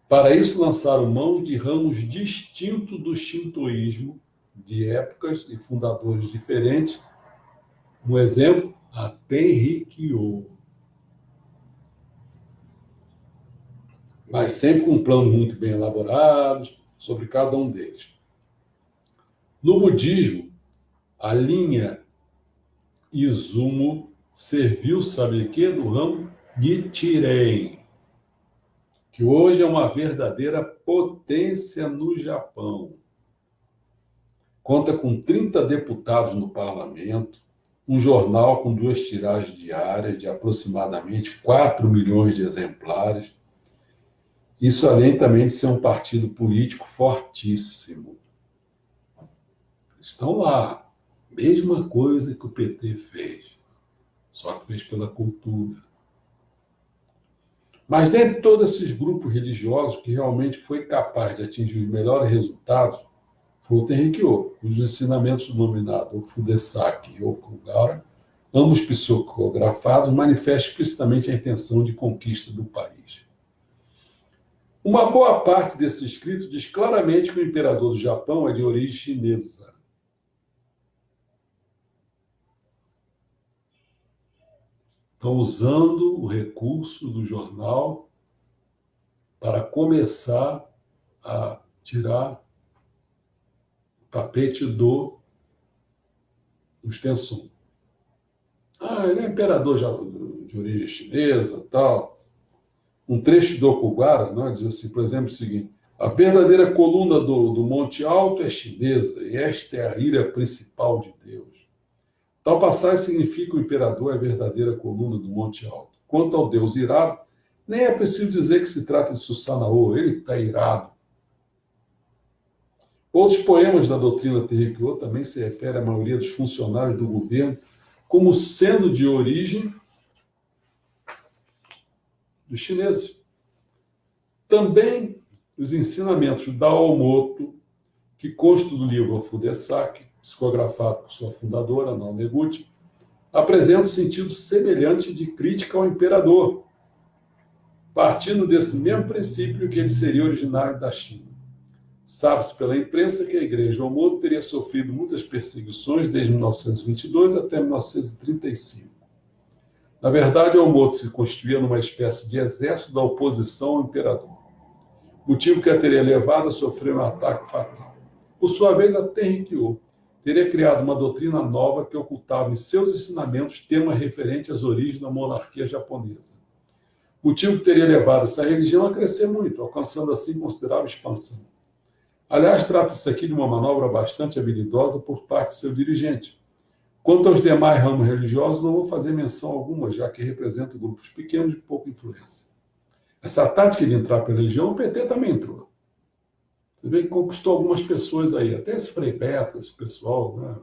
Para isso, lançaram mão de ramos distintos do shintoísmo, de épocas e fundadores diferentes. Um exemplo, a Tenrikyo. Mas sempre com um plano muito bem elaborado sobre cada um deles. No budismo, a linha Izumo serviu, sabe de quê? Do ramo Nichiren, que hoje é uma verdadeira potência no Japão. Conta com 30 deputados no parlamento, um jornal com 2 tiragens diárias de aproximadamente 4 milhões de exemplares. Isso além também de ser um partido político fortíssimo. Estão lá. Mesma coisa que o PT fez. Só que fez pela cultura. Mas dentre todos esses grupos religiosos que realmente foi capaz de atingir os melhores resultados, foi o Tenrikyo, cujos ensinamentos denominados o Fudesaki e o Okugara, ambos psicografados, manifestam explicitamente a intenção de conquista do país. Uma boa parte desses escritos diz claramente que o imperador do Japão é de origem chinesa. Estão usando o recurso do jornal para começar a tirar o tapete dos Tensum. Ele é imperador de origem chinesa, tal. Um trecho do Okugara, né, diz assim, por exemplo, o seguinte: a verdadeira coluna do Monte Alto é chinesa, e esta é a ira principal de Deus. Tal passagem significa que o imperador é a verdadeira coluna do Monte Alto. Quanto ao Deus irado, nem é preciso dizer que se trata de Susanoo, ele está irado. Outros poemas da doutrina Tenrikyo também se referem à maioria dos funcionários do governo como sendo de origem dos chineses. Também os ensinamentos da Aomoto, que constam do livro Fudesaki, psicografado por sua fundadora, Nao Neguchi, apresentam sentido semelhante de crítica ao imperador, partindo desse mesmo princípio que ele seria originário da China. Sabe-se pela imprensa que a igreja Aomoto teria sofrido muitas perseguições desde 1922 até 1935. Na verdade, o Aomoto se constituía numa espécie de exército da oposição ao imperador, motivo que a teria levado a sofrer um ataque fatal. Por sua vez, a Tenrikyo teria criado uma doutrina nova que ocultava em seus ensinamentos temas referentes às origens da monarquia japonesa, motivo que teria levado essa religião a crescer muito, alcançando assim considerável expansão. Aliás, trata-se aqui de uma manobra bastante habilidosa por parte de seu dirigente. Quanto aos demais ramos religiosos, não vou fazer menção alguma, já que representam grupos pequenos de pouca influência. Essa tática de entrar pela religião, o PT também entrou. Você vê que conquistou algumas pessoas aí, até esse Frei Beto, esse pessoal, né?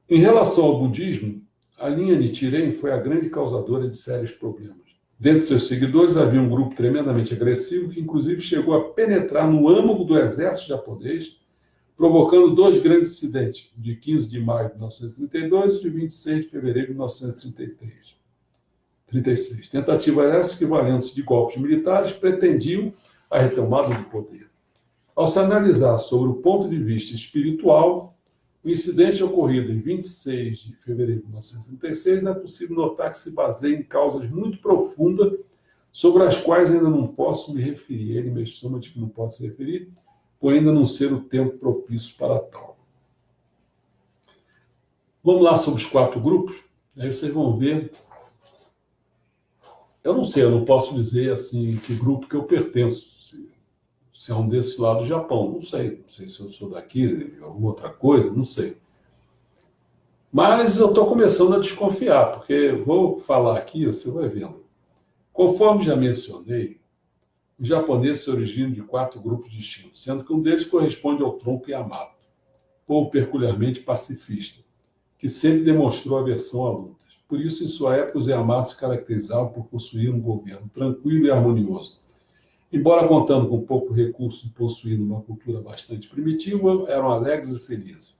Em relação ao budismo, a linha Nichiren foi a grande causadora de sérios problemas. Dentre seus seguidores havia um grupo tremendamente agressivo que inclusive chegou a penetrar no âmago do exército japonês, provocando dois grandes incidentes, de 15 de maio de 1932 e de 26 de fevereiro de 1936. Tentativas essas que, valendo-se de golpes militares, pretendiam a retomada do poder. Ao se analisar sobre o ponto de vista espiritual, o incidente ocorrido em 26 de fevereiro de 1936 é possível notar que se baseia em causas muito profundas sobre as quais ainda não posso me referir. Ele me chama de que não pode se referir, por ainda não ser o tempo propício para tal. Vamos lá sobre os 4 grupos? Aí vocês vão ver. Eu não sei, eu não posso dizer assim que grupo que eu pertenço. Se é um desse lado do Japão, não sei. Não sei se eu sou daqui, alguma outra coisa, não sei. Mas eu estou começando a desconfiar, porque vou falar aqui, você vai vendo. Conforme já mencionei, os japoneses se originam de 4 grupos distintos, sendo que um deles corresponde ao tronco Yamato, povo peculiarmente pacifista, que sempre demonstrou aversão a lutas. Por isso, em sua época, os Yamatos se caracterizavam por possuir um governo tranquilo e harmonioso. Embora contando com pouco recurso e possuindo uma cultura bastante primitiva, eram alegres e felizes.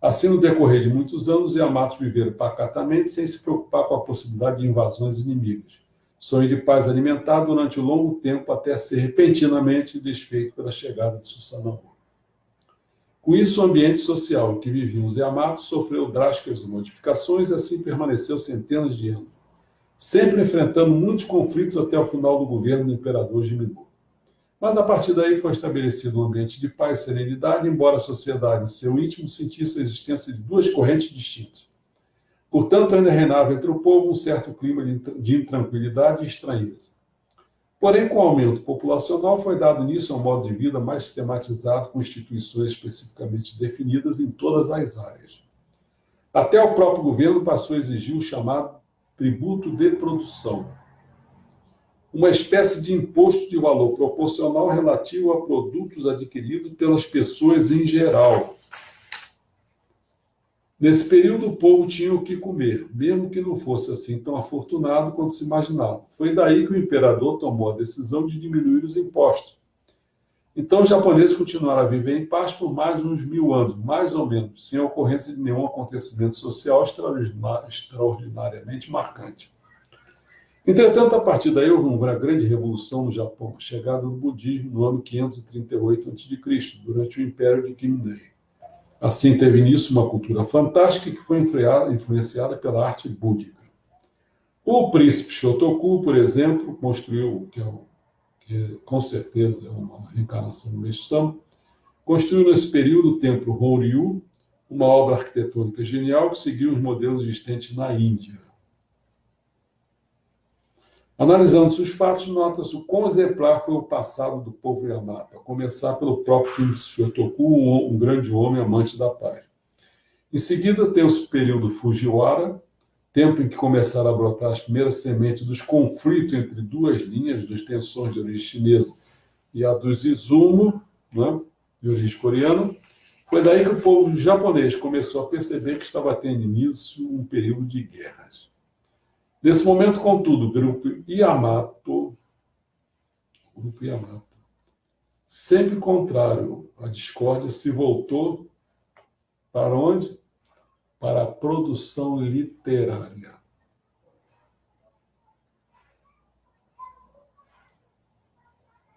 Assim, no decorrer de muitos anos, os Yamatos viveram pacatamente, sem se preocupar com a possibilidade de invasões inimigas. Sonho de paz alimentado durante um longo tempo, até ser repentinamente desfeito pela chegada de Susanoo. Com isso, o ambiente social em que viviam os Yamatos sofreu drásticas modificações e assim permaneceu centenas de anos, sempre enfrentando muitos conflitos até o final do governo do imperador Jimmu. Mas a partir daí foi estabelecido um ambiente de paz e serenidade, embora a sociedade em seu íntimo sentisse a existência de 2 correntes distintas. Portanto, ainda reinava entre o povo um certo clima de intranquilidade e estranheza. Porém, com o aumento populacional, foi dado início a um modo de vida mais sistematizado, com instituições especificamente definidas em todas as áreas. Até o próprio governo passou a exigir o chamado tributo de produção, uma espécie de imposto de valor proporcional relativo a produtos adquiridos pelas pessoas em geral. Nesse período, o povo tinha o que comer, mesmo que não fosse assim tão afortunado quanto se imaginava. Foi daí que o imperador tomou a decisão de diminuir os impostos. Então, os japoneses continuaram a viver em paz por mais uns 1000 anos, mais ou menos, sem a ocorrência de nenhum acontecimento social extraordinariamente marcante. Entretanto, a partir daí houve uma grande revolução no Japão, a chegada do budismo no ano 538 a.C., durante o Império de Kimindei. Assim, teve início uma cultura fantástica que foi influenciada pela arte búdica. O príncipe Shotoku, por exemplo, construiu, que com certeza é uma reencarnação do Meishu-sama, construiu nesse período o templo Horyu, uma obra arquitetônica genial que seguiu os modelos existentes na Índia. Analisando-se os fatos, nota-se o quão exemplar foi o passado do povo Yamato, a começar pelo próprio príncipe Shotoku, um grande homem amante da paz. Em seguida, tem-se o período Fujiwara, tempo em que começaram a brotar as primeiras sementes dos conflitos entre 2 linhas, das tensões de origem chinesa e a dos Izumo, né, de origem coreana. Foi daí que o povo japonês começou a perceber que estava tendo início um período de guerras. Nesse momento, contudo, o grupo Yamato, sempre contrário à discórdia, se voltou para onde? Para a produção literária.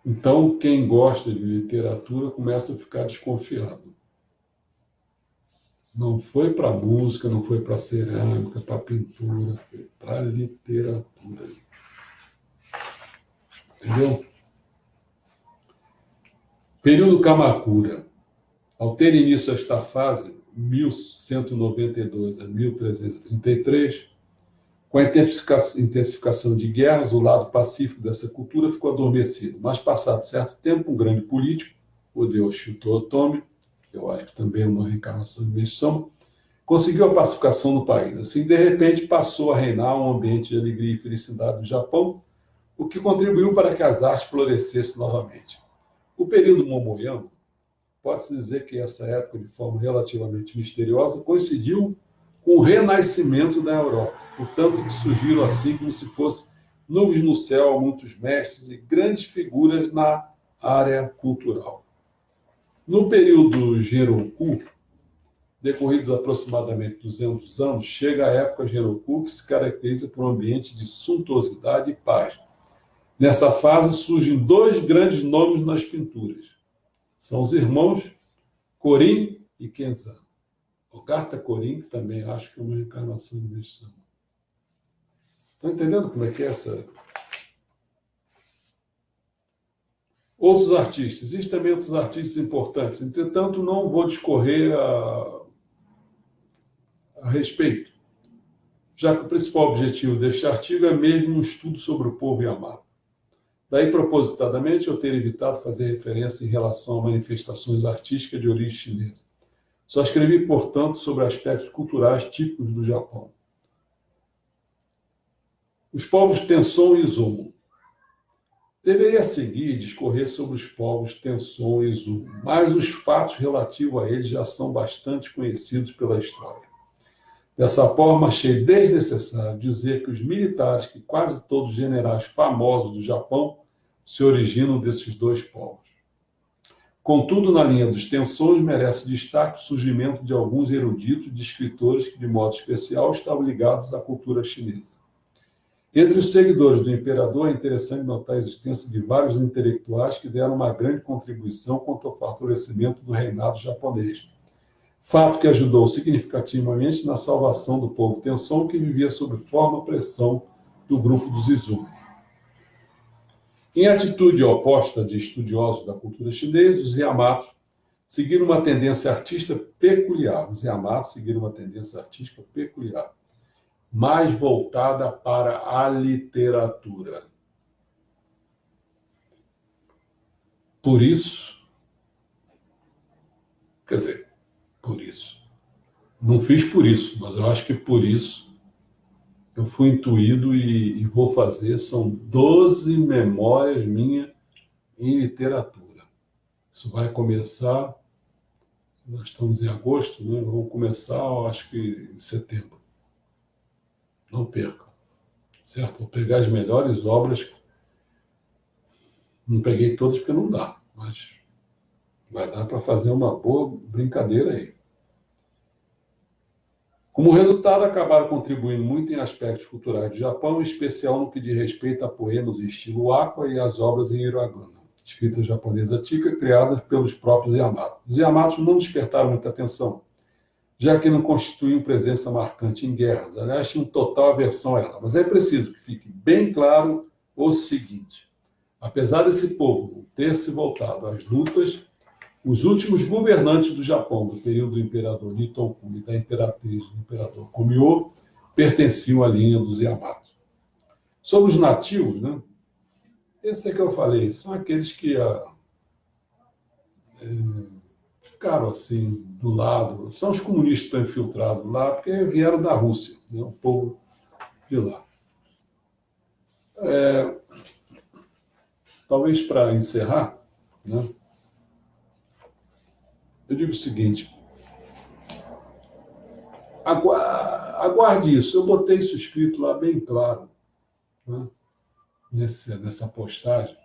Então, quem gosta de literatura começa a ficar desconfiado. Não foi para música, não foi para cerâmica, para pintura, foi para literatura. Entendeu? Período Kamakura. Ao ter início esta fase, 1192 a 1333, com a intensificação de guerras, o lado pacífico dessa cultura ficou adormecido. Mas, passado certo tempo, um grande político, o Yoshito Otomi, que eu acho que também é uma reencarnação de Meishu-sama, conseguiu a pacificação no país. Assim, de repente, passou a reinar um ambiente de alegria e felicidade no Japão, o que contribuiu para que as artes florescessem novamente. O período Momoyama, pode-se dizer que essa época, de forma relativamente misteriosa, coincidiu com o renascimento da Europa, portanto que surgiram assim como se fosse nuvens no céu, muitos mestres e grandes figuras na área cultural. No período Genroku, decorridos aproximadamente 200 anos, chega a época Genroku, que se caracteriza por um ambiente de suntuosidade e paz. Nessa fase surgem dois grandes nomes nas pinturas. São os irmãos Korin e Kenzan. Ogata Korin, que também acho que é uma reencarnação do Meshama. Estão entendendo como é que é essa? Outros artistas. Existem também outros artistas importantes. Entretanto, não vou discorrer a respeito, já que o principal objetivo deste artigo é mesmo um estudo sobre o povo Yamato. Daí, propositadamente, eu ter evitado fazer referência em relação a manifestações artísticas de origem chinesa. Só escrevi, portanto, sobre aspectos culturais típicos do Japão. Os povos Tenson e Izumo. Deveria seguir e discorrer sobre os povos Tenson e Izumo, mas os fatos relativos a eles já são bastante conhecidos pela história. Dessa forma, achei desnecessário dizer que os militares, que quase todos os generais famosos do Japão, se originam desses dois povos. Contudo, na linha dos Tensões, merece destaque o surgimento de alguns eruditos e de escritores que, de modo especial, estavam ligados à cultura chinesa. Entre os seguidores do imperador, é interessante notar a existência de vários intelectuais que deram uma grande contribuição quanto ao favorecimento do reinado japonês. Fato que ajudou significativamente na salvação do povo Tenson, que vivia sob forte pressão do grupo dos Izumo. Em atitude oposta de estudiosos da cultura chinesa, os Yamato seguiram uma tendência artística peculiar. Os Yamato seguiram uma tendência artística peculiar, mais voltada para a literatura. Por isso, não fiz por isso, mas eu acho que por isso eu fui intuído e vou fazer. São 12 memórias minhas em literatura. Isso vai começar, nós estamos em agosto, né? Vamos começar, eu acho que em setembro. Não percam, certo? Vou pegar as melhores obras. Não peguei todas porque não dá, mas vai dar para fazer uma boa brincadeira aí. Como resultado, acabaram contribuindo muito em aspectos culturais do Japão, em especial no que diz respeito a poemas em estilo Aqua e as obras em hiragana, escrita japonesa antiga, criadas pelos próprios Yamato. Os Yamatos não despertaram muita atenção, já que não constituíam presença marcante em guerras. Aliás, tinham total aversão a ela. Mas é preciso que fique bem claro o seguinte: apesar desse povo não ter se voltado às lutas, os últimos governantes do Japão, do período do imperador Nitoku e da imperatriz do imperador Komio, pertenciam à linha dos Yamato. Sobre os nativos, né? Esse é que eu falei, são aqueles que ficaram assim do lado, são os comunistas que estão infiltrados lá, porque vieram da Rússia, né? O povo de lá. Talvez para encerrar, né? Eu digo o seguinte: aguarde isso. Eu botei isso escrito lá bem claro, né? Nessa postagem,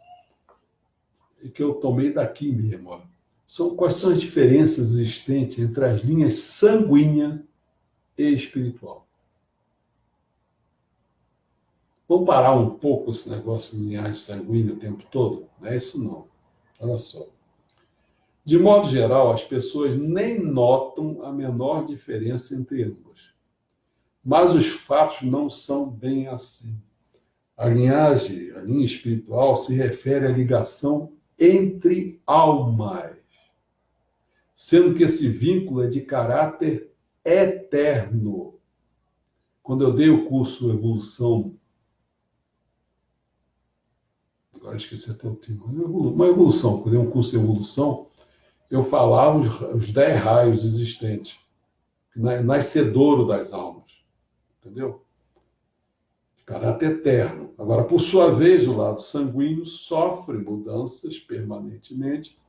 que eu tomei daqui mesmo. Ó. Quais são as diferenças existentes entre as linhas sanguínea e espiritual? Vamos parar um pouco esse negócio de linhagem sanguínea o tempo todo? Não é isso não. Olha só. De modo geral, as pessoas nem notam a menor diferença entre ambas. Mas os fatos não são bem assim. A linha espiritual, se refere à ligação entre almas, sendo que esse vínculo é de caráter eterno. Quando eu dei o curso Evolução, agora esqueci até o tema, uma evolução, quando eu dei um curso de Evolução, eu falava os 10 raios existentes, nascedouro das almas, entendeu? caráter eterno. Agora, por sua vez, o lado sanguíneo sofre mudanças permanentemente,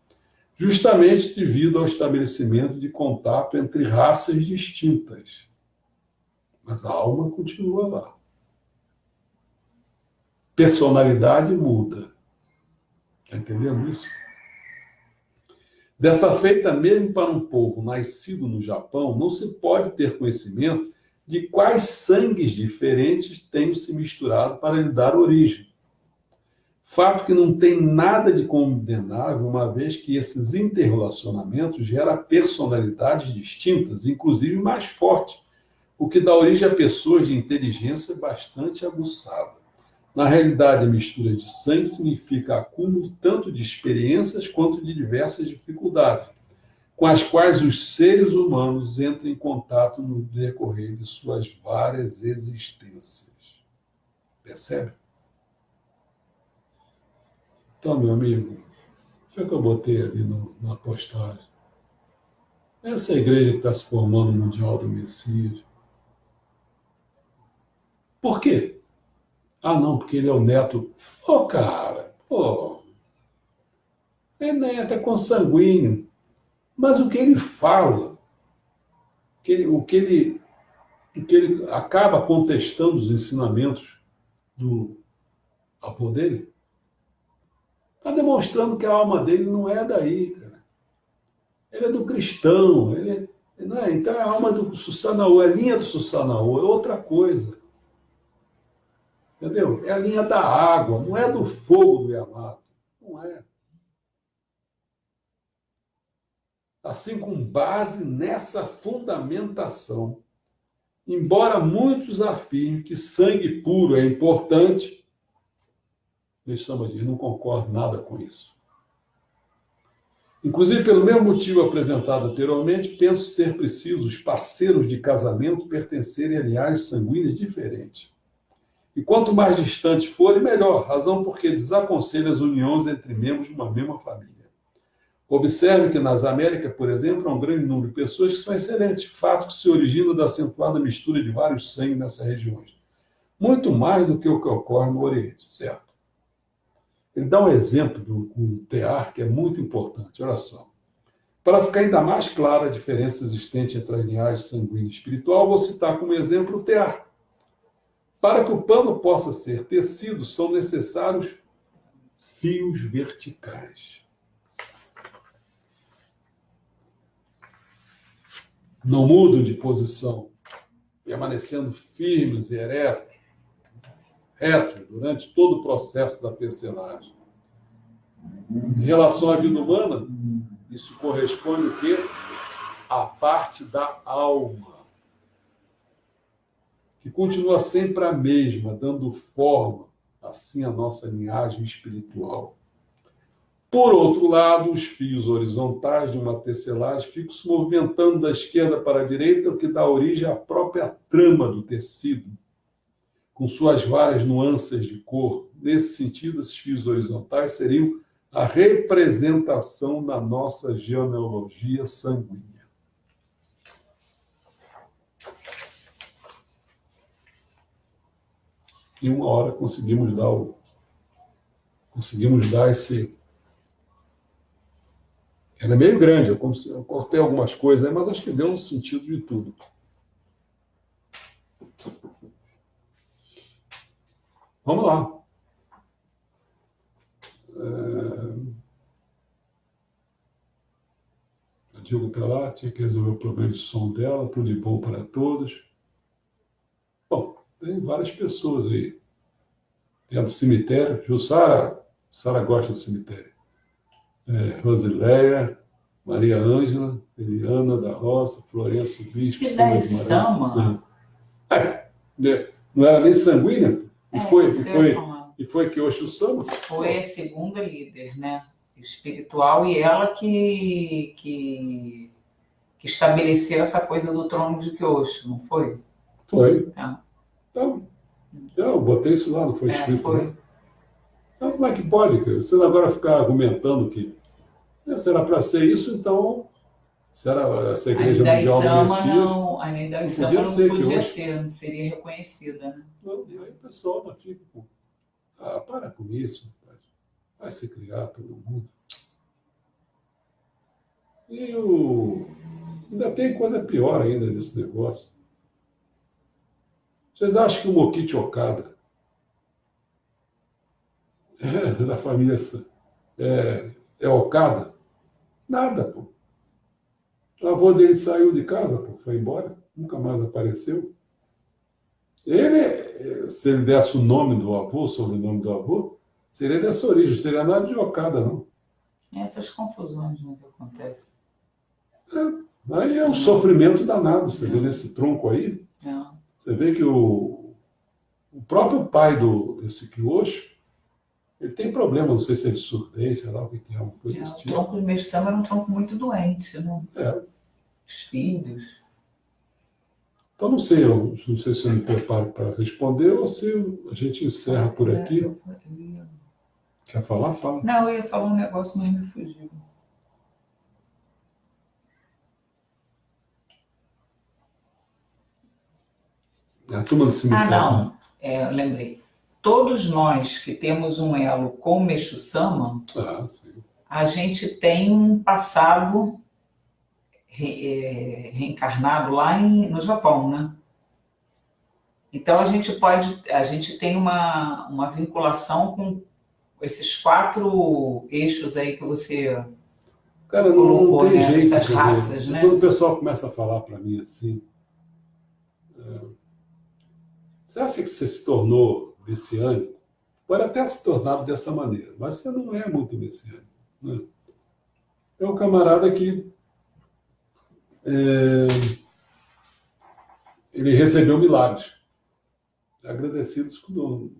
justamente devido ao estabelecimento de contato entre raças distintas. Mas a alma continua lá. Personalidade muda. Está entendendo isso? Dessa feita, mesmo para um povo nascido no Japão, não se pode ter conhecimento de quais sangues diferentes tenham se misturado para lhe dar origem. Fato que não tem nada de condenável, uma vez que esses interrelacionamentos geram personalidades distintas, inclusive mais fortes, o que dá origem a pessoas de inteligência bastante aguçada. Na realidade, a mistura de sangue significa acúmulo tanto de experiências quanto de diversas dificuldades, com as quais os seres humanos entram em contato no decorrer de suas várias existências. Percebe? Então, meu amigo, foi o que eu botei ali na postagem. Essa igreja que está se formando no Mundial do Messias. Por quê? Ah, não, porque ele é o neto. Ô, cara, pô, ele nem é até consanguíneo. Mas o que ele fala, o que ele acaba contestando os ensinamentos do avô dele, está demonstrando que a alma dele não é daí, cara. Ele é do cristão, não é, então é a alma do Susanoo, é a linha do Susanoo, é outra coisa. Entendeu? É a linha da água, não é do fogo do Yamato. Não é. Assim, com base nessa fundamentação, embora muitos afirmem que sangue puro é importante, eu não concordo nada com isso. Inclusive, pelo mesmo motivo apresentado anteriormente, penso ser preciso os parceiros de casamento pertencerem a linhagens sanguíneas diferentes. E quanto mais distantes forem, melhor, razão porque desaconselha as uniões entre membros de uma mesma família. Observe que nas Américas, por exemplo, há um grande número de pessoas que são excelentes, fato que se origina da acentuada mistura de vários sangues nessas regiões. Muito mais do que o que ocorre no Oriente, certo? Ele dá um exemplo do tear que é muito importante, olha só. Para ficar ainda mais clara a diferença existente entre as linhagens sanguínea e espiritual, vou citar como exemplo o tear. Para que o pano possa ser tecido, são necessários fios verticais. Não mudam de posição, permanecendo firmes e eretos durante todo o processo da tecelagem. Em relação à vida humana, isso corresponde o quê? À parte da alma, que continua sempre a mesma, dando forma, assim, à nossa linhagem espiritual. Por outro lado, os fios horizontais de uma tecelagem ficam se movimentando da esquerda para a direita, o que dá origem à própria trama do tecido, com suas várias nuances de cor. Nesse sentido, esses fios horizontais seriam a representação da nossa genealogia sanguínea. E uma hora conseguimos dar esse... Era meio grande, eu cortei algumas coisas aí, mas acho que deu um sentido de tudo. Vamos lá. A Dilma está lá, tinha que resolver o problema de som dela, tudo de bom para todos. Bom, tem várias pessoas aí. Tem a do cemitério. Jussara, Sara gosta do cemitério. Rosileia, Maria Ângela, Eliana da Roça, Florencio Bispo, que daí Sama? Não era nem sanguínea? E foi que Osho Sama? Foi a segunda líder, né? Espiritual, e ela que estabeleceu essa coisa do trono de Kyosho, não foi? Foi. Então, eu botei isso lá, não foi escrito. Foi. Né? Então, como é que pode? Você agora ficar argumentando que será para ser isso, então Se era essa A Igreja Nidai Mundial do Sama Messias, não, a Nidai não Sama podia não ser que podia hoje... ser, não seria reconhecida, né? Não, e aí o pessoal não fica com... Ah, para com isso, rapaz. Vai se criar todo mundo. E ainda tem coisa pior ainda nesse negócio. Vocês acham que o Mokichi Okada é da família é Okada? Nada, pô. O avô dele saiu de casa, pô, foi embora, nunca mais apareceu. Ele, se ele desse o nome do avô, o sobrenome do avô, seria dessa origem, seria nada de Okada, não. Essas confusões, né, que acontecem. Aí é um sofrimento danado, você vê nesse tronco aí. Não. Você vê que o próprio pai desse Kyoshi, ele tem problema, não sei se é de surdez, sei lá o que é, uma coisa desse O tipo. tronco do Mestre-sama era um tronco muito doente, né? Os filhos. Então, não sei, não sei se eu me preparo para responder ou se a gente encerra por aqui. Quer falar? Fala. Não, eu ia falar um negócio, mas me fugiu. A turma do cemitério. Não. Eu lembrei. Todos nós que temos um elo com o Mestre-sama, a gente tem um passado reencarnado lá no Japão, né? Então a gente tem uma vinculação com esses 4 eixos aí que você Cara, colocou, não tem né? jeito. Essas raças, né? Quando o pessoal começa a falar para mim assim, você acha que você se tornou messiânico? Pode até se tornar dessa maneira, mas você não é muito messiânico. Né? É um camarada que ele recebeu milagres. Agradecidos quando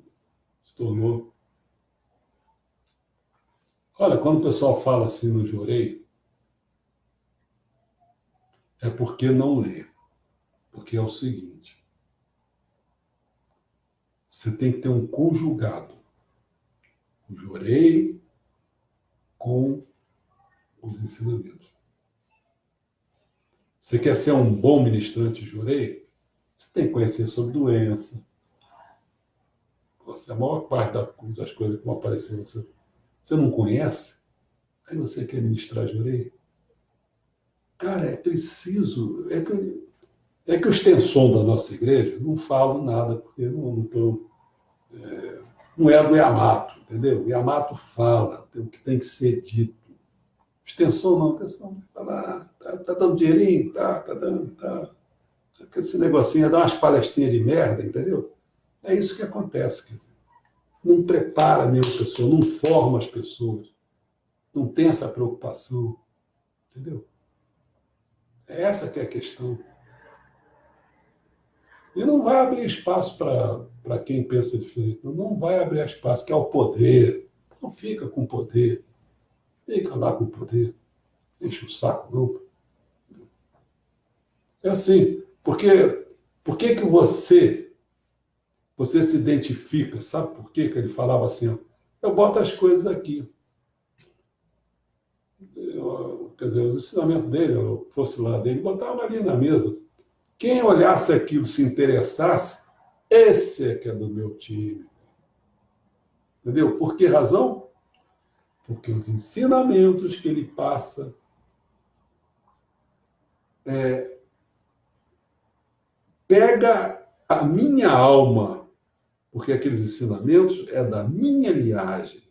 se tornou. Olha, quando o pessoal fala assim no Jorei, é porque não lê. Porque é o seguinte, você tem que ter um conjugado. O Jorei com os ensinamentos. Você quer ser um bom ministrante de Jorei? Você tem que conhecer sobre doença. A maior parte das coisas que vão aparecer você não conhece, aí você quer ministrar Jorei? Cara, é preciso. É que os Tenson da nossa igreja não falam nada, porque não é do Yamato, entendeu? O Yamato fala o que tem que ser dito. Os Tenson não, Tenson tá lá, tá dando dinheirinho, tá dando, tá. Esse negocinho é dar umas palestrinhas de merda, entendeu? É isso que acontece, quer dizer. Não prepara mesmo a pessoa, não forma as pessoas, não tem essa preocupação, entendeu? É essa que é a questão. E não vai abrir espaço para quem pensa diferente. Não vai abrir espaço, que é o poder. Não fica com poder. Fica lá com poder. Enche o saco, não. É assim, por que você se identifica? Sabe por que ele falava assim? Ó, eu boto as coisas aqui. Quer dizer, os ensinamentos dele, eu fosse lá dele, botava ali na mesa. Quem olhasse aquilo, se interessasse, esse é que é do meu time. Entendeu? Por que razão? Porque os ensinamentos que ele passa pega a minha alma, porque aqueles ensinamentos é da minha linhagem.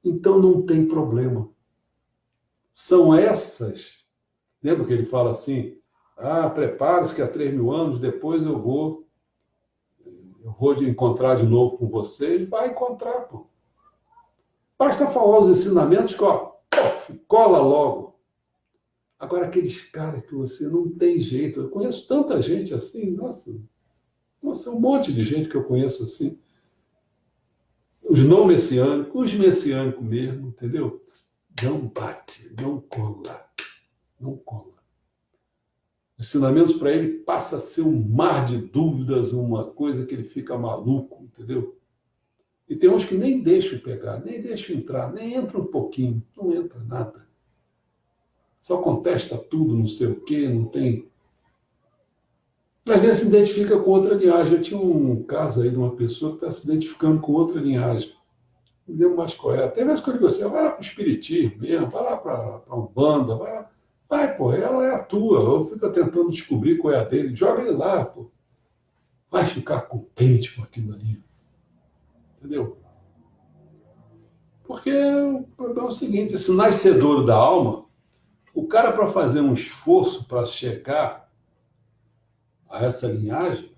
Então não tem problema. São essas. Lembra que ele fala assim, prepare-se que há 3.000 anos depois eu vou encontrar de novo com você. Ele vai encontrar, pô. Basta falar os ensinamentos que, cola logo. Agora, aqueles caras que você não tem jeito. Eu conheço tanta gente assim, nossa, um monte de gente que eu conheço assim. Os não messiânicos, os messiânicos mesmo, entendeu? Não bate, não cola. Não cola. Os ensinamentos para ele passa a ser um mar de dúvidas, uma coisa que ele fica maluco, entendeu? E tem uns que nem deixam pegar, nem deixam entrar, nem entra um pouquinho, não entra nada. só contesta tudo, não sei o quê, não tem... Às vezes se identifica com outra linhagem. Eu tinha um caso aí de uma pessoa que está se identificando com outra linhagem. Não deu mais correto. Até mesmo quando você vai lá para o Espiritismo mesmo, vai lá para a Umbanda, vai lá. Vai, pô, ela é a tua. Eu fico tentando descobrir qual é a dele. Joga ele lá, pô. Vai ficar contente com aquilo ali. Entendeu? Porque o problema é o seguinte, esse nascedouro da alma, o cara para fazer um esforço para chegar a essa linhagem,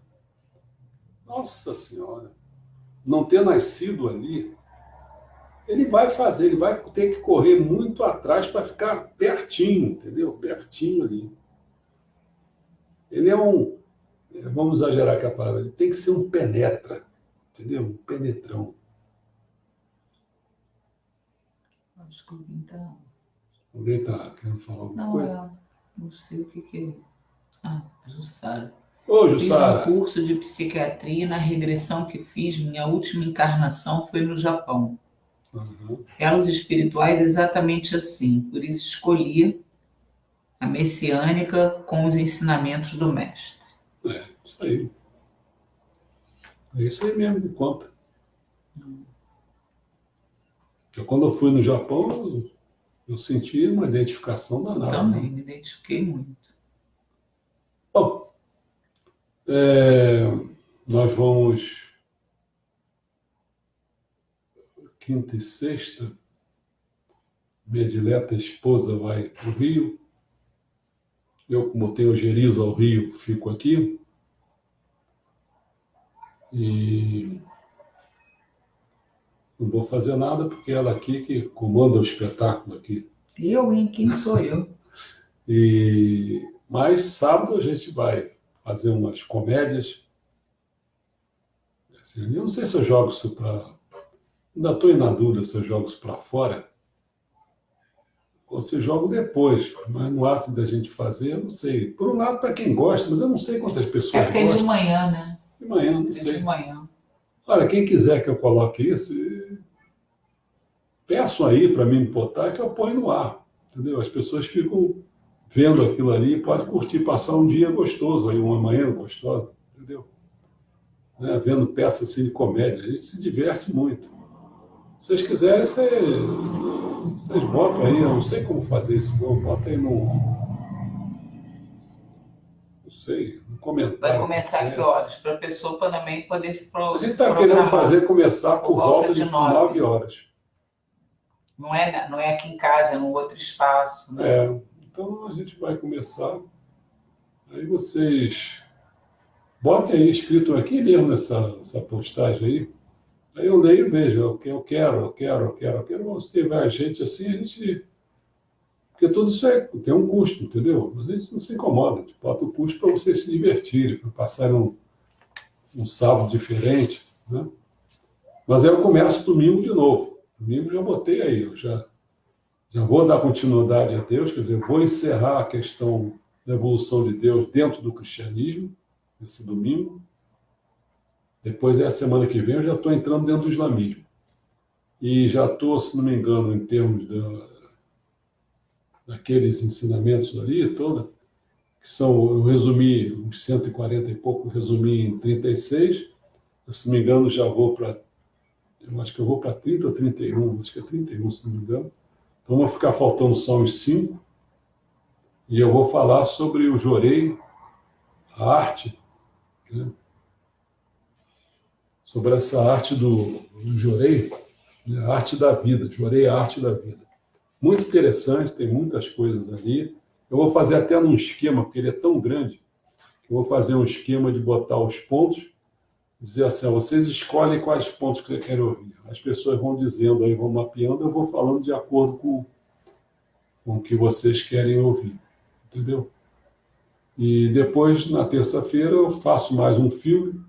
nossa senhora, não ter nascido ali, ele vai fazer, ele vai ter que correr muito atrás para ficar pertinho, entendeu? Pertinho ali. Ele é um, vamos exagerar aqui a palavra, ele tem que ser um penetra, entendeu? Um penetrão. Acho que alguém está... Alguém está querendo falar alguma coisa? Não sei o que é. Ah, Jussara. Ô, Fiz um Jussara. curso de psiquiatria e na regressão que fiz, minha última encarnação foi no Japão. Uhum. Elos espirituais exatamente assim, por isso escolhi a messiânica com os ensinamentos do mestre. Isso aí. É isso aí mesmo que conta. Quando eu fui no Japão, eu senti uma identificação danada. Também me identifiquei muito. Bom, nós vamos quinta e sexta, minha dileta esposa vai para o Rio. Eu, como tenho gerizo ao Rio, fico aqui. E não vou fazer nada, porque ela aqui que comanda o espetáculo aqui. Eu, hein? Quem sou eu? Mas sábado a gente vai fazer umas comédias. Assim, eu não sei se eu jogo isso para... Ainda estou na dúvida se eu jogo isso para fora ou se eu jogo depois. Mas no ato da gente fazer, eu não sei. Por um lado, para quem gosta, mas eu não sei quantas pessoas porque gostam. É de manhã, né? De manhã, não sei. De manhã. Olha, quem quiser que eu coloque isso, peçam aí para mim botar que eu ponho no ar. Entendeu? As pessoas ficam vendo aquilo ali e podem curtir, passar um dia gostoso, aí uma manhã gostosa, entendeu? Né? Vendo peças assim de comédia, a gente se diverte muito. Se vocês quiserem, vocês botam aí, eu não sei como fazer isso, não, bota aí no... Não sei, no comentário. Vai começar que horas? Para a pessoa também poder se programar. A gente está querendo começar por volta de 9 horas. Não é aqui em casa, é num outro espaço. Né? Então a gente vai começar. Aí vocês botem aí escrito aqui mesmo nessa postagem aí. Aí eu leio e vejo, eu quero. Se tiver gente assim, a gente... Porque tudo isso tem um custo, entendeu? A gente não se incomoda, a gente bota o custo para vocês se divertirem, para passarem um sábado diferente, né? Mas aí eu começo domingo de novo. Domingo já botei aí, eu já vou dar continuidade a Deus, quer dizer, vou encerrar a questão da evolução de Deus dentro do cristianismo, esse domingo. Depois, a semana que vem, eu já estou entrando dentro do islamismo. E já estou, se não me engano, em termos daqueles ensinamentos ali, que são, eu resumi, uns 140 e pouco, resumi em 36. Eu, se não me engano, já vou para... Eu acho que eu vou para 30 ou 31, acho que é 31, se não me engano. Então, vai ficar faltando só uns 5. E eu vou falar sobre o Jorei, a arte, né? Sobre essa arte do Jorei, né? A arte da vida. Jorei, a arte da vida. Muito interessante, tem muitas coisas ali. Eu vou fazer até num esquema, porque ele é tão grande, que eu vou fazer um esquema de botar os pontos, dizer assim, vocês escolhem quais pontos que vocês querem ouvir. As pessoas vão dizendo aí, vão mapeando, eu vou falando de acordo com o que vocês querem ouvir. Entendeu? E depois, na terça-feira, eu faço mais um filme,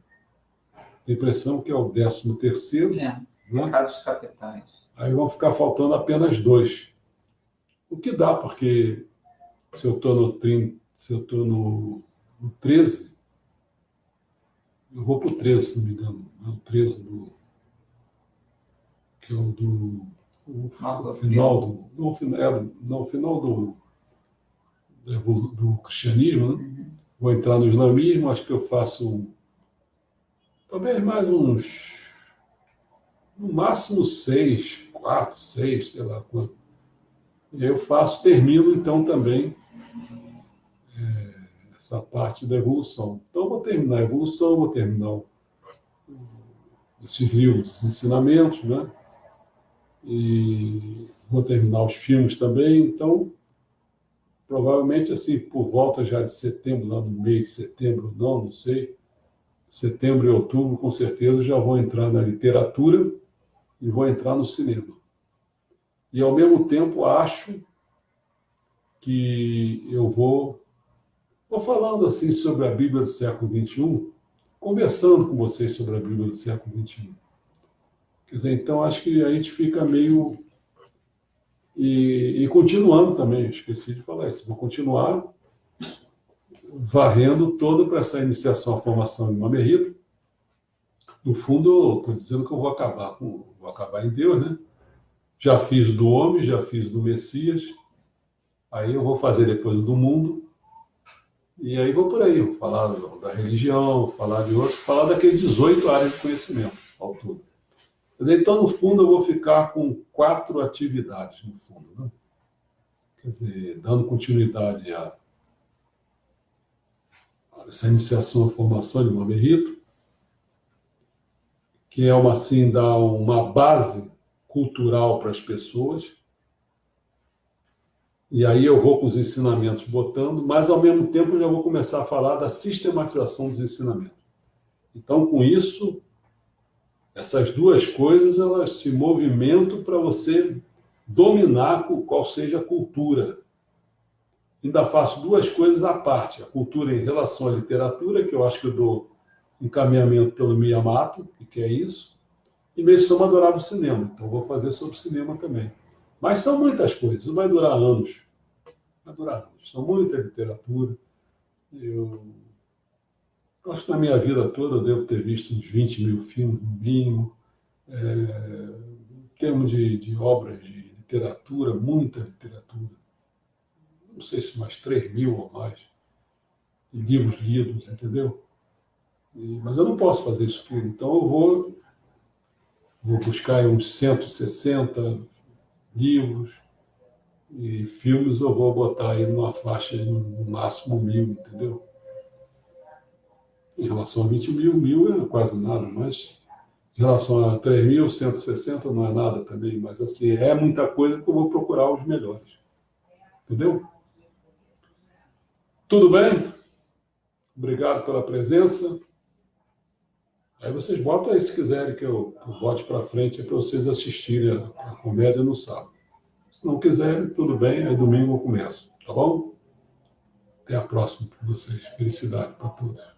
a impressão que é o 13º. Né? Pecados Capitais. Aí vão ficar faltando apenas 2. O que dá, porque se eu estou no 13, eu vou para o 13, se não me engano. É o 13 que é o final do... Não, final do... do cristianismo, né? Vou entrar no islamismo, acho que eu faço talvez mais uns, no máximo 6, 4, 6, sei lá quanto. E aí eu termino então também essa parte da evolução. Então eu vou terminar a evolução, vou terminar esses livros, os ensinamentos, né? E vou terminar os filmes também. Então, provavelmente assim, por volta já de setembro, lá no meio de setembro, não sei, setembro e outubro, com certeza, já vou entrar na literatura e vou entrar no cinema. E, ao mesmo tempo, acho que eu vou falando assim sobre a Bíblia do século XXI, conversando com vocês sobre a Bíblia do século XXI. Quer dizer, então, acho que a gente fica meio... E continuando também, esqueci de falar isso, vou continuar varrendo toda para essa iniciação à formação de Mamerito. No fundo, estou dizendo que eu vou acabar em Deus, né? Já fiz do homem, já fiz do Messias, aí eu vou fazer depois do mundo, e aí vou por aí, vou falar da religião, falar de outros, falar daqueles 18 áreas de conhecimento ao todo. Então, no fundo, eu vou ficar com 4 atividades, no fundo, né? Quer dizer, dando continuidade a essa iniciação à formação de Mamerito, que é assim, dar uma base cultural para as pessoas, e aí eu vou com os ensinamentos botando, mas ao mesmo tempo eu já vou começar a falar da sistematização dos ensinamentos. Então, com isso, essas duas coisas, elas se movimentam para você dominar qual seja a cultura. Ainda faço 2 coisas à parte, a cultura em relação à literatura, que eu acho que eu dou encaminhamento pelo Miyamoto, que é isso, e menção adorável cinema. Então, vou fazer sobre cinema também. Mas são muitas coisas, não vai durar anos. Vai durar anos. São muita literatura. Eu acho que na minha vida toda eu devo ter visto uns 20 mil filmes, no mínimo. Em termos de obras de literatura, muita literatura. Não sei se mais 3 mil ou mais. Livros lidos, entendeu? Mas eu não posso fazer isso tudo. Então eu vou buscar aí uns 160 livros, e filmes eu vou botar aí numa faixa de no máximo 1000, entendeu? Em relação a 20 mil, 1000 é quase nada, mas em relação a 3.160 não é nada também, mas assim, é muita coisa que eu vou procurar os melhores. Entendeu? Tudo bem? Obrigado pela presença. Aí vocês botam aí se quiserem que eu bote para frente para vocês assistirem a comédia no sábado. Se não quiserem, tudo bem, aí domingo eu começo, tá bom? Até a próxima para vocês. Felicidade para todos.